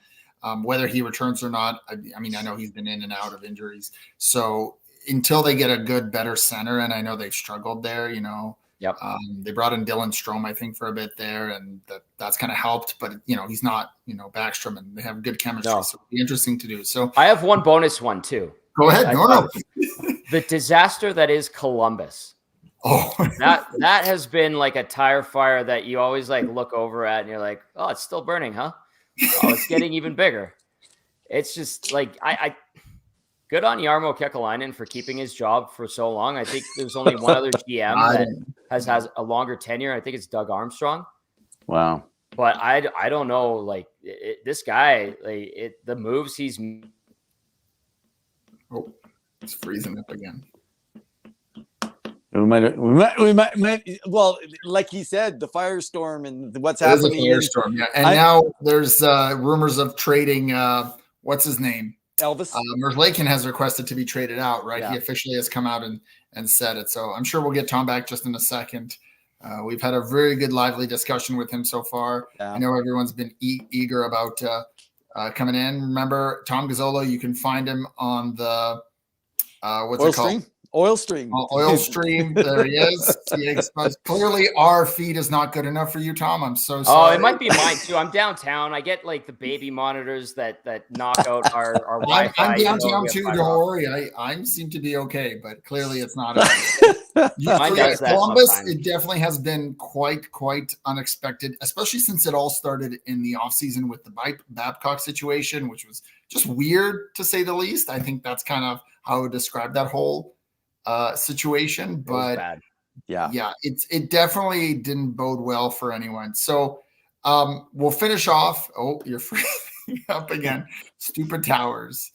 Whether he returns or not, I mean, I know he's been in and out of injuries. So until they get a good, better center, and I know they've struggled there, they brought in Dylan Strome, I think, for a bit there, and that's kind of helped. But, he's not, Backstrom, and they have good chemistry. So it'll be interesting to do. So I have one bonus one, too. Go ahead. No. The disaster that is Columbus. Oh, that has been like a tire fire that you always like look over at and you're like, oh, it's still burning, huh? Oh, it's getting even bigger. It's just like I good on Jarmo Kekalainen for keeping his job for so long. I think there's only one other GM that has a longer tenure. I think it's Doug Armstrong. Wow. But I don't know, like this guy, the moves he's. Oh, it's freezing up again. We might. Well, like he said, the firestorm and what's happening. Firestorm, yeah. And now there's rumors of trading. What's his name? Elvis. Merzlakin has requested to be traded out. Right, Yeah. He officially has come out and said it. So I'm sure we'll get Tom back just in a second. We've had a very good, lively discussion with him so far. Yeah. I know everyone's been eager about coming in. Remember, Tom Gazzolo, you can find him on the what's it called? Oil Stream. Oil Stream. There he is. Clearly, our feed is not good enough for you, Tom. I'm so sorry. Oh, it might be mine too. I'm downtown. I get like the baby monitors that knock out our Wi-Fi. I'm downtown too. Don't worry. I seem to be okay, but clearly it's not. Columbus, it definitely has been quite unexpected, especially since it all started in the offseason with the Babcock situation, which was just weird to say the least. I think that's kind of how I would describe that whole situation, but it definitely didn't bode well for anyone. So we'll finish off. Oh, you're freezing up again. Stupid towers.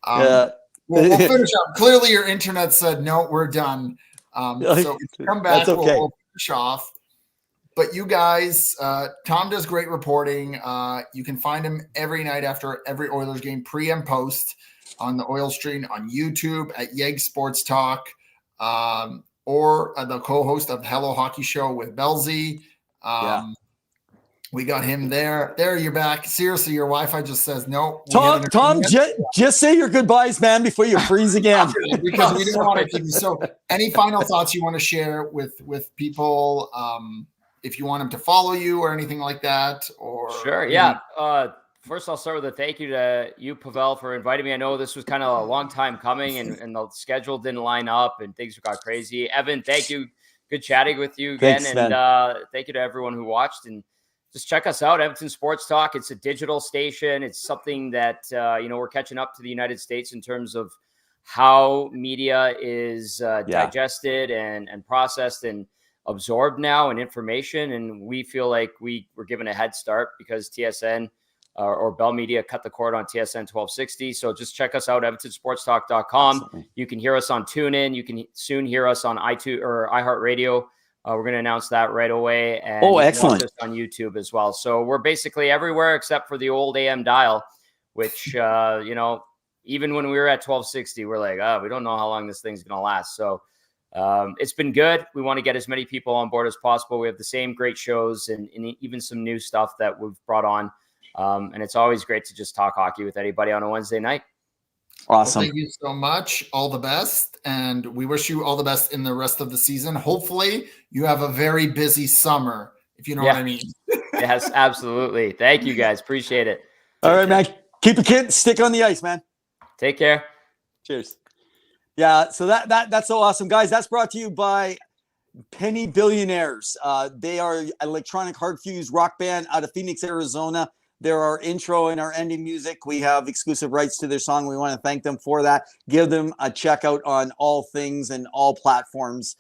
We'll finish up. Clearly your internet said no, we're done. So come back. Okay. We'll finish off. But you guys, Tom does great reporting. You can find him every night after every Oilers game, pre and post, on the Oil Stream on YouTube at Yeg Sports Talk, or the co-host of Hello Hockey Show with Belzy. We got him there. There, you're back. Seriously, your Wi-Fi just says no. Tom, just say your goodbyes, man, before you freeze again. Because we didn't want to keep you. So, any final thoughts you want to share with people? If you want them to follow you or anything like that, or sure, yeah. First, I'll start with a thank you to you, Pawel, for inviting me. I know this was kind of a long time coming, and the schedule didn't line up, and things got crazy. Evan, thank you. Good chatting with you again, Thanks, and thank you to everyone who watched. And just check us out, Edmonton Sports Talk. It's a digital station. It's something that we're catching up to the United States in terms of how media is digested and processed and absorbed now, and information. And we feel like we were given a head start because TSN or Bell Media cut the cord on TSN 1260. So just check us out, EdmontonSportsTalk.com. Absolutely. You can hear us on TuneIn. You can soon hear us on iTunes or iHeartRadio. We're going to announce that right away. And excellent. Just on YouTube as well. So we're basically everywhere except for the old AM dial, which, even when we were at 1260, we're like, we don't know how long this thing's going to last. So it's been good. We want to get as many people on board as possible. We have the same great shows and even some new stuff that we've brought on. And it's always great to just talk hockey with anybody on a Wednesday night. Awesome. Well, thank you so much. All the best. And we wish you all the best in the rest of the season. Hopefully you have a very busy summer, if you know what I mean. Yes, absolutely. Thank you guys. Appreciate it. All right, man. Keep it kid. Stick on the ice, man. Take care. Cheers. Yeah. So that's so awesome, guys. That's brought to you by Penny Billionaires. They are an electronic hard fused rock band out of Phoenix, Arizona. They're our intro and our ending music. We have exclusive rights to their song. We want to thank them for that. Give them a check out on all things and all platforms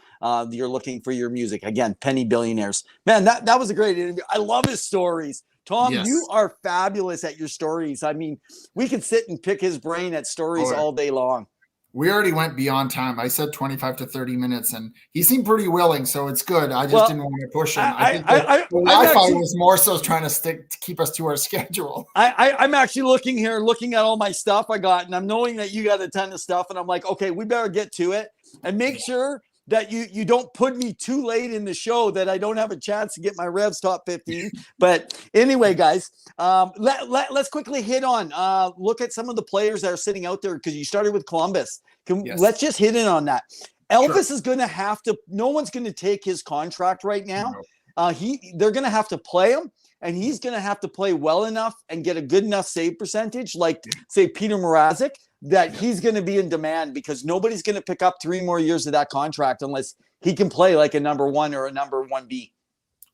you're looking for your music. Again, Penny Billionaires. Man, that was a great interview. I love his stories. Tom, Yes. you are fabulous at your stories. I mean, we could sit and pick his brain at stories all day long. We already went beyond time. I said 25 to 30 minutes, and he seemed pretty willing, so it's good. I just didn't want to push him. I think the Wi-Fi was more so trying to keep us to our schedule. I'm actually looking at all my stuff I got, and I'm knowing that you got a ton of stuff, and I'm like, okay, we better get to it and make sure that you don't put me too late in the show that I don't have a chance to get my Revs top 15. But anyway, guys, let's quickly hit on look at some of the players that are sitting out there, because you started with Columbus. Let's just hit in on that. Elvis is going to have to. No one's going to take his contract right now. They're going to have to play him, and he's going to have to play well enough and get a good enough save percentage, like say Peter Mrazek, that he's going to be in demand, because nobody's going to pick up 3 more years of that contract unless he can play like a number 1 or a number 1B.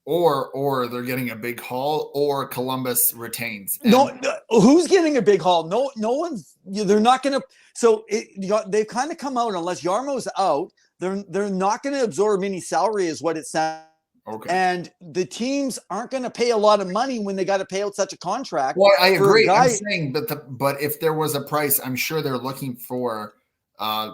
Or they're getting a big haul, or Columbus retains. No, who's getting a big haul? No one's. They're not going to. So they've kind of come out, unless Yarmo's out, they're not going to absorb any salary, is what it sounds. Okay. And the teams aren't going to pay a lot of money when they got to pay out such a contract. Well, I agree. I'm saying, but if there was a price, I'm sure they're looking for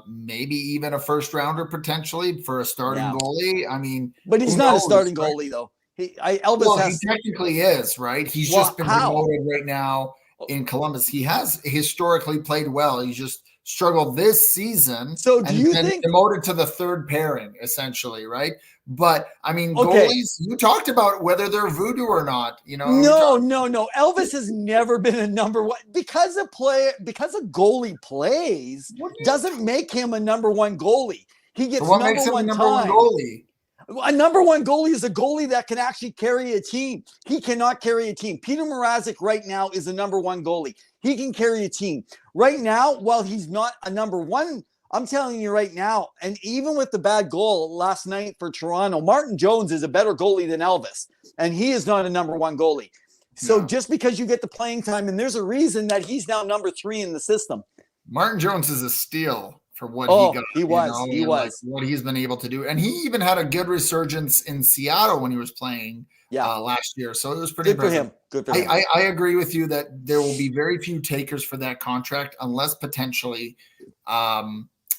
maybe even a first rounder potentially for a starting goalie. I mean, but he's not a starting goalie though. He technically is, right? He's just been promoted right now in Columbus. He has historically played well. He's just struggled this season. So do you think demoted to the third pairing essentially, right? But I mean, goalies, you talked about whether they're voodoo or not, you know. No. Elvis has never been a number 1 because a goalie plays doesn't make him a number 1 goalie. He gets what makes him a number 1 goalie? A number 1 goalie is a goalie that can actually carry a team. He cannot carry a team. Peter Mrazek right now is a number 1 goalie. He can carry a team. Right now, while he's not a number 1, I'm telling you right now, and even with the bad goal last night for Toronto, Martin Jones is a better goalie than Elvis, and he is not a number 1 goalie. So just because you get the playing time, and there's a reason that he's now number 3 in the system. Martin Jones is a steal for what he got. He was. Like what he's been able to do. And he even had a good resurgence in Seattle when he was playing last year. So it was pretty impressive. Good for him. I agree with you that there will be very few takers for that contract unless potentially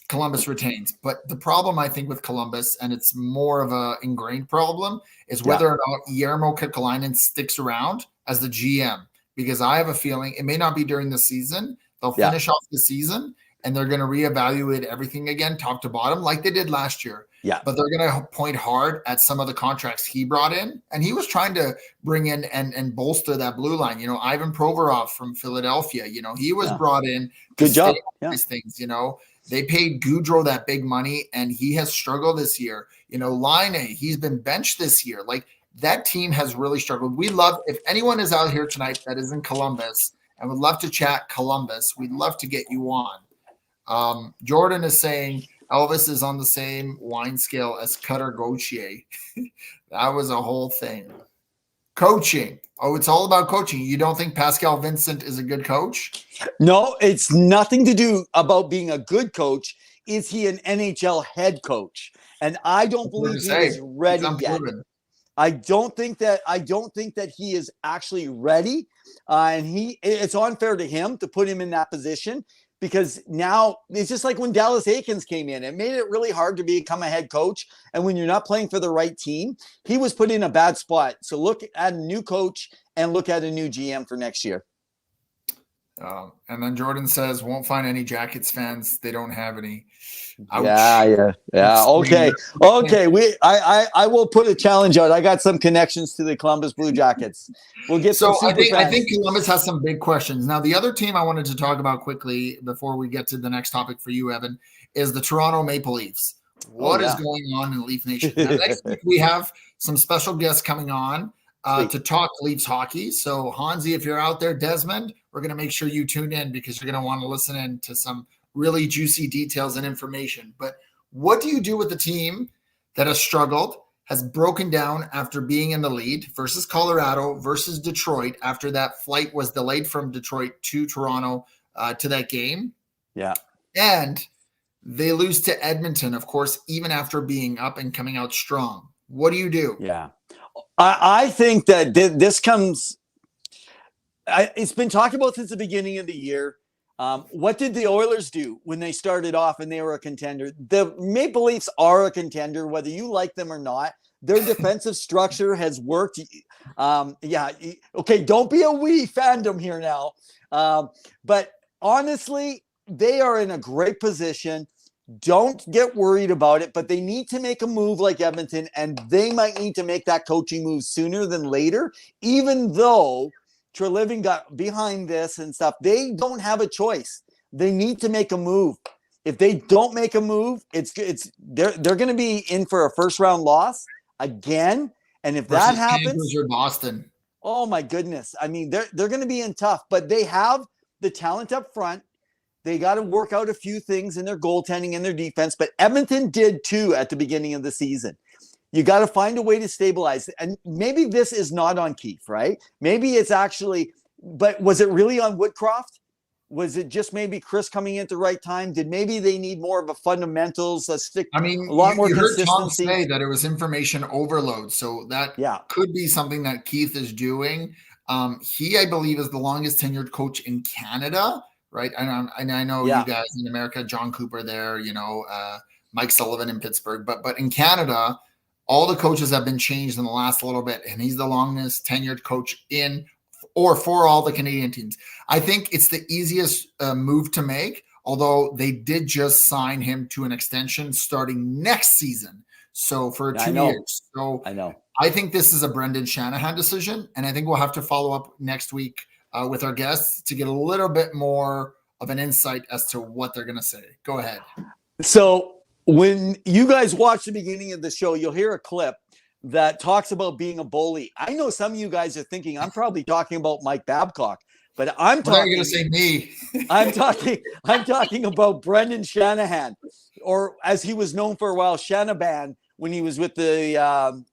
Columbus retains. But the problem, I think, with Columbus, and it's more of a ingrained problem, is whether or not Jarmo Kekalainen sticks around as the GM. Because I have a feeling it may not be during the season. They'll finish off the season, and they're going to reevaluate everything again, top to bottom, like they did last year. Yeah. But they're going to point hard at some of the contracts he brought in. And he was trying to bring in and bolster that blue line. You know, Ivan Provorov from Philadelphia, you know, he was brought in. Good job. These things, you know. They paid Goudreau that big money, and he has struggled this year. You know, Line, he's been benched this year. Like, that team has really struggled. We love, if anyone is out here tonight that is in Columbus and would love to chat Columbus, we'd love to get you on. Jordan is saying Elvis is on the same wine scale as Cutter Gauthier. That was a whole thing. Coaching. Oh, it's all about coaching. You don't think Pascal Vincent is a good coach? No, it's nothing to do about being a good coach. Is he an NHL head coach? And I don't believe he is ready yet. I don't think that he is actually ready. And it's unfair to him to put him in that position, because now it's just like when Dallas Aikens came in. It made it really hard to become a head coach. And when you're not playing for the right team, he was put in a bad spot. So look at a new coach and look at a new GM for next year. And then Jordan says, won't find any Jackets fans. They don't have any. Ouch. Yeah. Okay. I will put a challenge out. I got some connections to the Columbus Blue Jackets. We'll get some super fans. I think Columbus has some big questions. Now, the other team I wanted to talk about quickly before we get to the next topic for you, Evan, is the Toronto Maple Leafs. What is going on in Leaf Nation? Now, next week we have some special guests coming on to talk Leafs hockey. So, Hansi, if you're out there, Desmond, we're going to make sure you tune in, because you're going to want to listen in to some really juicy details and information. But what do you do with the team that has struggled, has broken down after being in the lead versus Colorado versus Detroit after that flight was delayed from Detroit to Toronto to that game. Yeah. And they lose to Edmonton, of course, even after being up and coming out strong. What do you do? Yeah. I think that this comes, it's been talked about since the beginning of the year. What did the Oilers do when they started off and they were a contender? The Maple Leafs are a contender, whether you like them or not. Their defensive structure has worked. Yeah. Okay. Don't be a we fandom here now. But honestly, they are in a great position. Don't get worried about it, but they need to make a move like Edmonton, and they might need to make that coaching move sooner than later, even though Treliving got behind this and stuff. They don't have a choice. They need to make a move. If they don't make a move, they're going to be in for a first round loss again. And if that happens, or Boston. Oh my goodness. I mean, they're going to be in tough, but they have the talent up front. They got to work out a few things in their goaltending and their defense, but Edmonton did too at the beginning of the season. You got to find a way to stabilize. And maybe this is not on Keefe, right? Maybe it's actually, but was it really on Woodcroft? Was it just maybe Chris coming in at the right time? Did maybe they need more of a fundamentals, a lot more you heard consistency? Tom say that it was information overload. So that could be something that Keefe is doing. He, I believe, is the longest tenured coach in Canada. Right. And I know you guys in America, John Cooper there, Mike Sullivan in Pittsburgh, but in Canada, all the coaches have been changed in the last little bit. And he's the longest tenured coach for all the Canadian teams. I think it's the easiest move to make, although they did just sign him to an extension starting next season. So for 2 years. So I know. I think this is a Brendan Shanahan decision. And I think we'll have to follow up next week with our guests to get a little bit more of an insight as to what they're going to say. Go ahead. So when you guys watch the beginning of the show, you'll hear a clip that talks about being a bully. I know some of you guys are thinking I'm probably talking about Mike Babcock, but I'm talking. You're going to say me. I'm talking about Brendan Shanahan, or as he was known for a while, Shanaban, when he was with the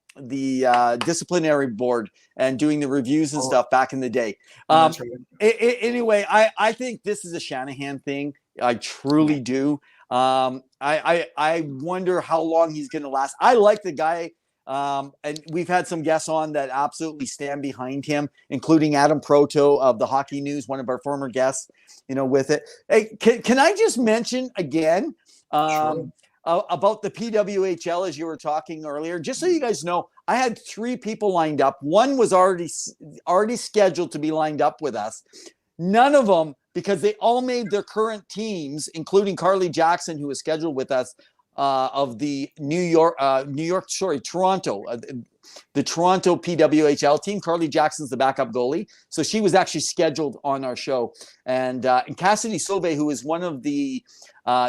disciplinary board and doing the reviews and stuff back in the day. Anyway, I think this is a Shanahan thing. I truly do. I wonder how long he's going to last. I like the guy. And we've had some guests on that absolutely stand behind him, including Adam Proto of the Hockey News, one of our former guests, with it. Hey, can I just mention again, about the PWHL, as you were talking earlier, just so you guys know, I had 3 people lined up. One was already scheduled to be lined up with us. None of them, because they all made their current teams, including Carly Jackson, who was scheduled with us, of the Toronto, the Toronto PWHL team. Carly Jackson's the backup goalie. So she was actually scheduled on our show. And Cassidy Sauvé, who is one of the,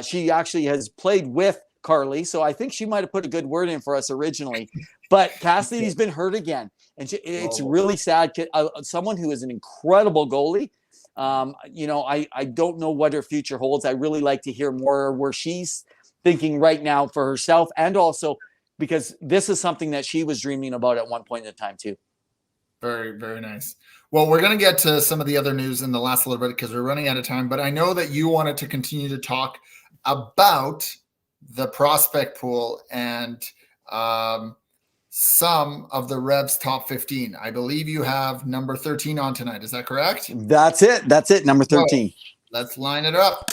she actually has played with Carly. So I think she might have put a good word in for us originally. But Cassidy's been hurt again. And it's really sad. Someone who is an incredible goalie. I don't know what her future holds. I really like to hear more where she's thinking right now for herself, and also because this is something that she was dreaming about at one point in time too. Very, very nice. Well, we're going to get to some of the other news in the last little bit because we're running out of time, but I know that you wanted to continue to talk about the prospect pool and some of the REVS top 15. I believe you have number 13 on tonight. Is that correct? That's it. Number 13. So, let's line it up.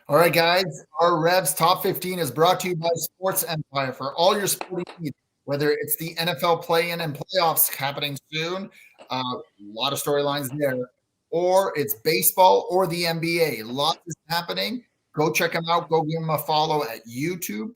All right, guys, our REVS Top 15 is brought to you by Sports Empire for all your sporting needs, whether it's the NFL play-in and playoffs happening soon, a lot of storylines there, or it's baseball or the NBA. Lots is happening. Go check them out. Go give them a follow at YouTube,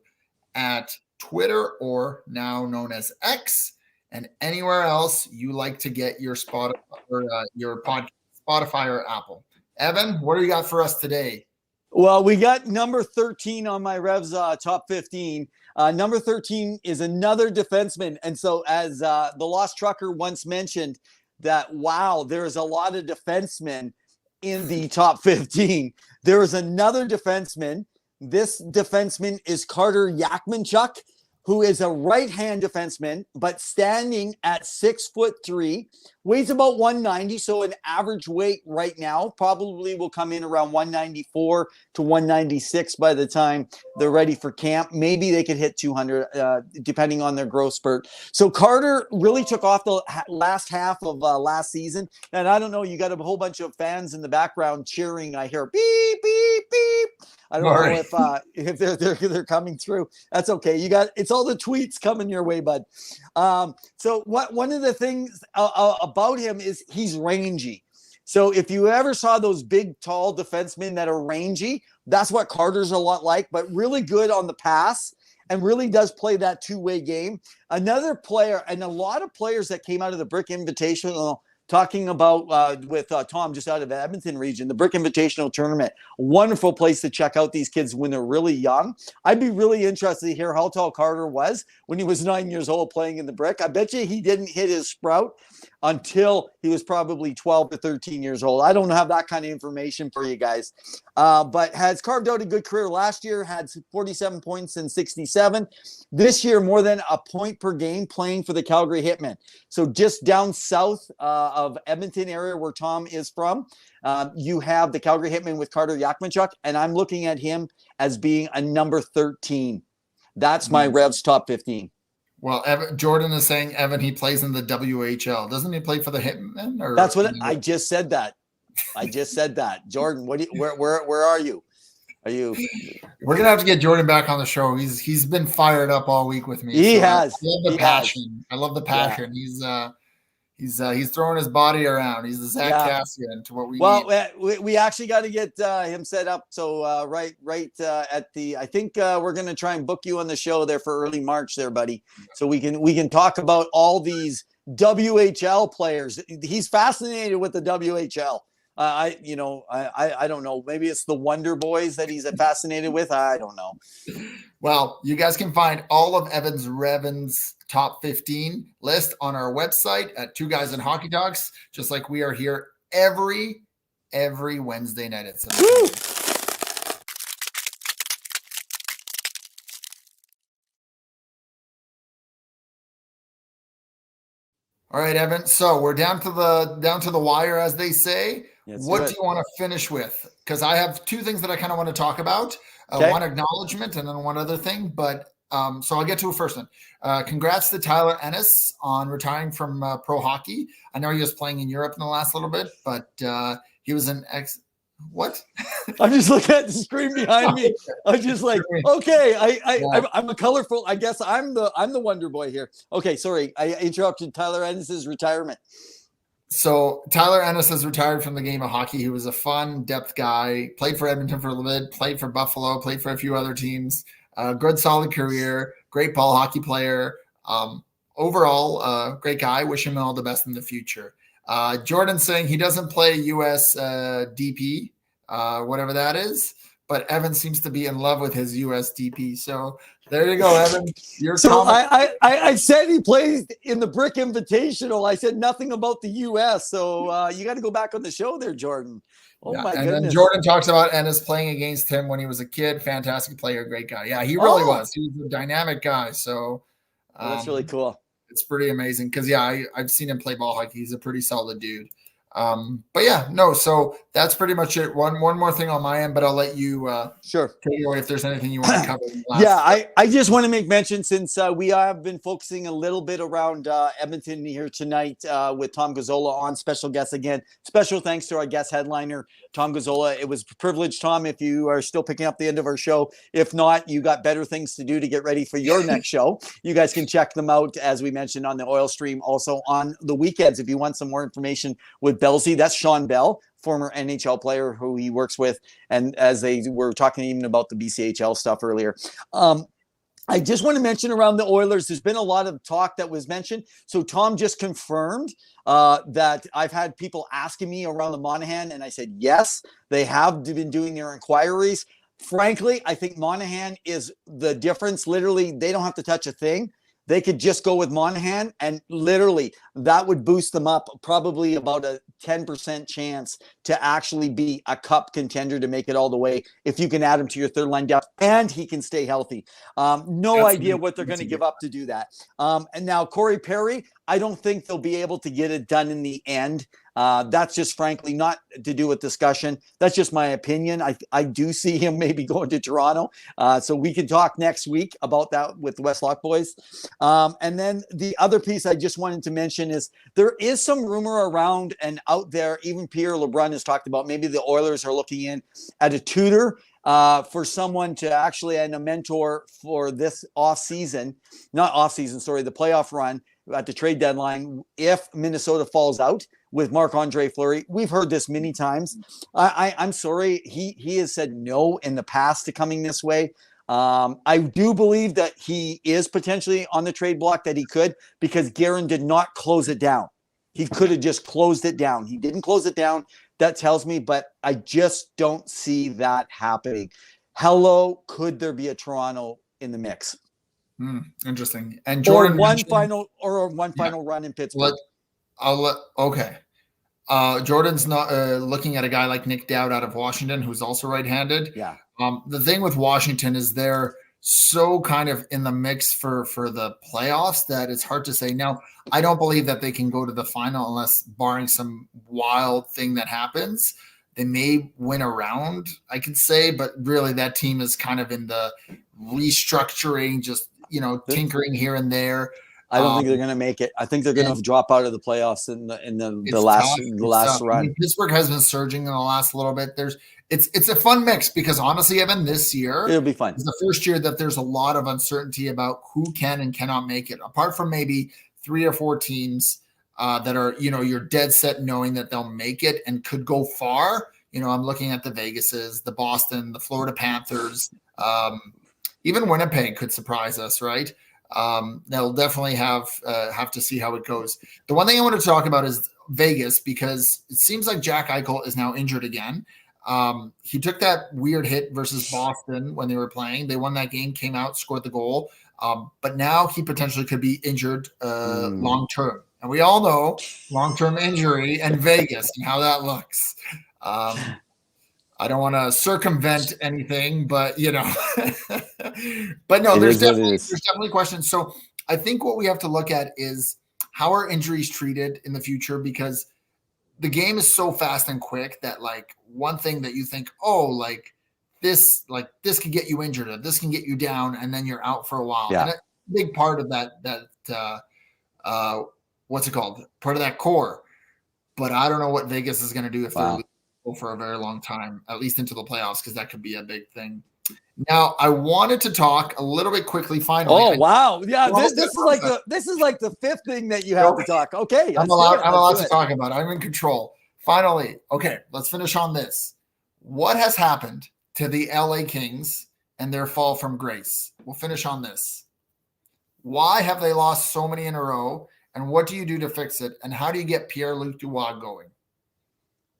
at Twitter, or now known as X, and anywhere else you like to get your Spotify or your podcast, Spotify or Apple. Evan, what do you got for us today? Well, we got number 13 on my REVS top 15. Number 13 is another defenseman. And so as the Lost Trucker once mentioned that, wow, there's a lot of defensemen in the top 15. There is another defenseman. This defenseman is Carter Yakmanchuk, who is a right-hand defenseman, but standing at 6'3", weighs about 190. So an average weight right now probably will come in around 194 to 196 by the time they're ready for camp. Maybe they could hit 200, depending on their growth spurt. So Carter really took off the last half of last season. And I don't know, you got a whole bunch of fans in the background cheering. I hear beep, beep, beep. I don't know if they're coming through. That's okay. It's all the tweets coming your way, bud. So one of the things about him is he's rangy. So if you ever saw those big, tall defensemen that are rangy, that's what Carter's a lot like, but really good on the pass and really does play that two-way game. Another player, and a lot of players that came out of the Brick Invitational, talking about with Tom just out of the Edmonton region, the Brick Invitational Tournament, wonderful place to check out these kids when they're really young. I'd be really interested to hear how tall Carter was when he was 9 years old playing in the Brick. I bet you he didn't hit his sprout until he was probably 12 or 13 years old. I don't have that kind of information for you guys, but has carved out a good career. Last year had 47 points in 67. This year, more than a point per game playing for the Calgary Hitmen. So just down south of Edmonton area where Tom is from, you have the Calgary Hitmen with Carter Yakmanchuk, and I'm looking at him as being a number 13. That's my Revs top 15. Well, Jordan is saying, Evan, he plays in the WHL. Doesn't he play for the Hitmen? Or that's what I just said. That Jordan, where are you? Are you? We're gonna have to get Jordan back on the show. He's been fired up all week with me. He has. I love the passion. I love the passion. Yeah. He's throwing his body around. He's the Zach Cassian to what we need. We actually got to get him set up. So right at the, I think we're going to try and book you on the show there for early March there, buddy. So we can talk about all these WHL players. He's fascinated with the WHL. I don't know. Maybe it's the Wonder Boys that he's fascinated with. I don't know. Well, you guys can find all of Evan's Revan's top 15 list on our website at Two Guys and Hockey Talks, just like we are here every Wednesday night at 7. All right, Evan. So we're down to the wire, as they say. What do you want to finish with? Because I have two things that I kind of want to talk about. One acknowledgement and then one other thing. But so I'll get to it first then. Congrats to Tyler Ennis on retiring from pro hockey. I know he was playing in Europe in the last little bit, but he was an What? I'm just looking at the screen behind me. I'm just like, okay, I'm a colorful. I guess I'm the Wonder Boy here. Okay, sorry, I interrupted Tyler Ennis's retirement. So Tyler Ennis has retired from the game of hockey. He was a fun depth guy. Played for Edmonton for a little bit. Played for Buffalo. Played for a few other teams. Good, solid career. Great ball hockey player. Overall, great guy. Wish him all the best in the future. Jordan's saying he doesn't play US DP, whatever that is, but Evan seems to be in love with his US DP. So there you go, Evan. I said he plays in the Brick Invitational. I said nothing about the US. So you got to go back on the show there, Jordan. Oh my goodness. And then Jordan talks about Ennis playing against him when he was a kid. Fantastic player, great guy. Yeah, he really was. He was a dynamic guy. So that's really cool. It's pretty amazing because, I've seen him play ball hockey. He's a pretty solid dude. So that's pretty much it. One more thing on my end, but I'll let you take it away if there's anything you want to cover. I just want to make mention, since we have been focusing a little bit around Edmonton here tonight with Tom Gazzola on special guest again. Special thanks to our guest headliner, Tom Gazzola. It was a privilege, Tom, if you are still picking up the end of our show. If not, you got better things to do to get ready for your next show. You guys can check them out, as we mentioned, on the Oil Stream, also on the weekends if you want some more information with Belsey. That's Sean Bell, former NHL player who he works with. And as they were talking even about the BCHL stuff earlier. I just want to mention around the Oilers, there's been a lot of talk that was mentioned. So Tom just confirmed that I've had people asking me around the Monahan, and I said, yes, they have been doing their inquiries. Frankly, I think Monahan is the difference. Literally, they don't have to touch a thing. they could just go with Monahan, and literally that would boost them up probably about a 10% chance to actually be a cup contender to make it all the way if you can add him to your third line depth and he can stay healthy. No idea what they're going to give up to do that. And now Corey Perry, I don't think they'll be able to get it done in the end. That's just frankly not to do with discussion. That's just my opinion. I do see him maybe going to Toronto. So we can talk next week about that with the Westlock boys. And then the other piece I just wanted to mention is there is some rumor around and out there, even Pierre LeBrun has talked about maybe the Oilers are looking in at a tutor for someone to actually and a mentor for this the playoff run at the trade deadline if Minnesota falls out with Marc-Andre Fleury. We've heard this many times. I'm sorry. He has said no in the past to coming this way. I do believe that he is potentially on the trade block, that he could, because Guerin did not close it down. He could have just closed it down. He didn't close it down. That tells me, but I just don't see that happening. Hello, could there be a Toronto in the mix? Interesting. And Jordan, one final run in Pittsburgh. Okay. Jordan's not looking at a guy like Nick Dowd out of Washington, who's also right-handed. Yeah. The thing with Washington is they're so kind of in the mix for the playoffs that it's hard to say. Now, I don't believe that they can go to the final unless, barring some wild thing that happens, they may win a round, I could say, but really that team is kind of in the restructuring, just, tinkering here and there. I don't think they're going to make it. I think they're going to drop out of the playoffs in the last run. I mean, Pittsburgh has been surging in the last little bit. It's a fun mix because honestly, Evan, this year it'll be fun. It's the first year that there's a lot of uncertainty about who can and cannot make it. Apart from maybe 3 or 4 teams that are, you're dead set knowing that they'll make it and could go far. I'm looking at the Vegases, the Boston, the Florida Panthers, even Winnipeg could surprise us, right? They'll definitely have to see how it goes. The one thing I want to talk about is Vegas, because it seems like Jack Eichel is now injured again. He took that weird hit versus Boston when they were playing. They won that game, came out, scored the goal. But now he potentially could be injured long-term. And we all know long-term injury and Vegas and how that looks. I don't want to circumvent anything, but but no, there's definitely questions. So I think what we have to look at is how are injuries treated in the future, because the game is so fast and quick that like one thing that you think, this could get you injured or this can get you down, and then you're out for a while. Yeah. And a big part of that what's it called? Part of that core. But I don't know what Vegas is going to do if they're for a very long time, at least into the playoffs, because that could be a big thing. Now, I wanted to talk a little bit quickly. Finally, oh wow, yeah, this is like the fifth thing that you have to talk. Okay, I'm allowed to talk about it. I'm in control. Finally, okay, let's finish on this. What has happened to the LA Kings and their fall from grace? We'll finish on this. Why have they lost so many in a row? And what do you do to fix it? And how do you get Pierre-Luc Dubois going?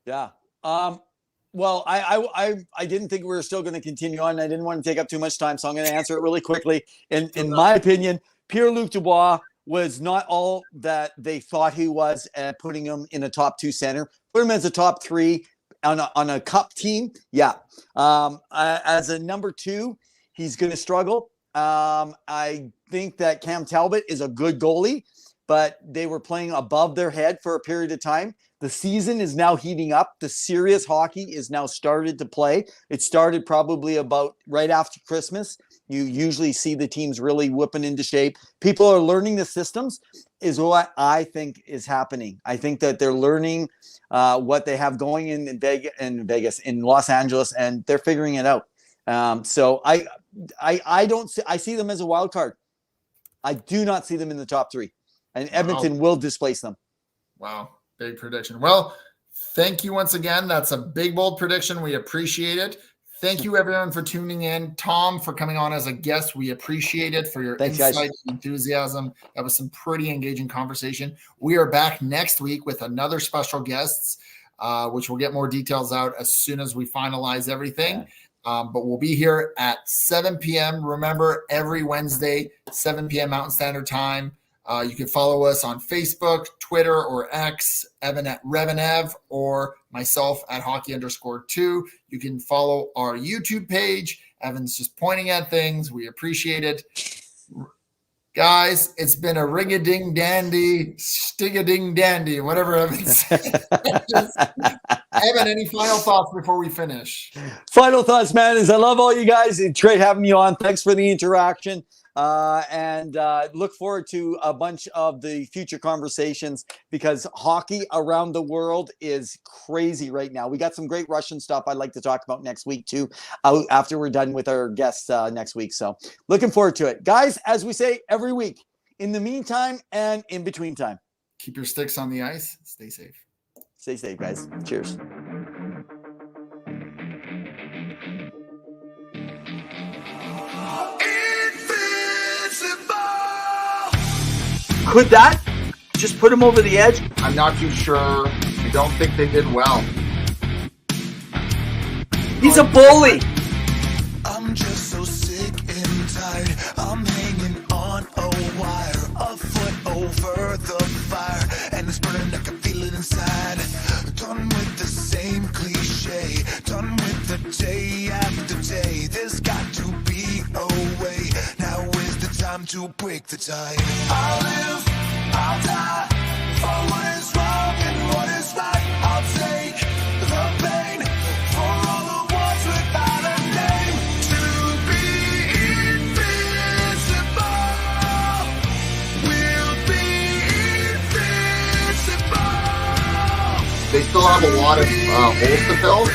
Yeah. Well, I didn't think we were still going to continue on. I didn't want to take up too much time, so I'm going to answer it really quickly. In my opinion, Pierre-Luc Dubois was not all that they thought he was, putting him in a top 2 center. Put him as a top 3 on a cup team. Yeah. As a number 2, he's going to struggle. I think that Cam Talbot is a good goalie, but they were playing above their head for a period of time. The season is now heating up. The serious hockey is now started to play. It started probably about right after Christmas. You usually see the teams really whipping into shape. People are learning the systems is what I think is happening. I think that they're learning what they have going in Vegas, in Los Angeles, and they're figuring it out. So I see them as a wild card. I do not see them in the top 3, and Edmonton will displace them. Wow. Big prediction. Well, thank you once again. That's a big, bold prediction. We appreciate it. Thank you, everyone, for tuning in. Tom, for coming on as a guest. We appreciate it, for your insight and enthusiasm. That was some pretty engaging conversation. We are back next week with another special guests, which we'll get more details out as soon as we finalize everything. But we'll be here at 7 p.m. Remember, every Wednesday, 7 p.m. Mountain Standard Time. You can follow us on Facebook, Twitter, or X, Evan at REVNEV, or myself at hockey_2. You can follow our YouTube page. Evan's just pointing at things. We appreciate it. Guys, it's been a ring-a-ding-dandy, stig-a-ding-dandy, whatever Evan said. Evan, any final thoughts before we finish? Final thoughts, man, is I love all you guys. It's great having you on. Thanks for the interaction. And look forward to a bunch of the future conversations, because hockey around the world is crazy right now. We got some great Russian stuff I'd like to talk about next week too, after we're done with our guests next week. So looking forward to it. Guys, as we say every week, in the meantime and in between time, keep your sticks on the ice. Stay safe. Stay safe, guys. Cheers. Could that just put him over the edge? I'm not too sure. I don't think they did well. He's a bully. I'm just so sick and tired. I'm hanging on a wire, a foot over the fire, and it's burning. I can feel it inside. Done with the same cliche. Done with the day after day. There's got to be a way. Now is the time to break the tide. I'll live, I'll die for what is wrong and what is right. I'll take the pain for all the ones without a name. To be invincible, we'll be invincible. They still have a lot of holes to fill.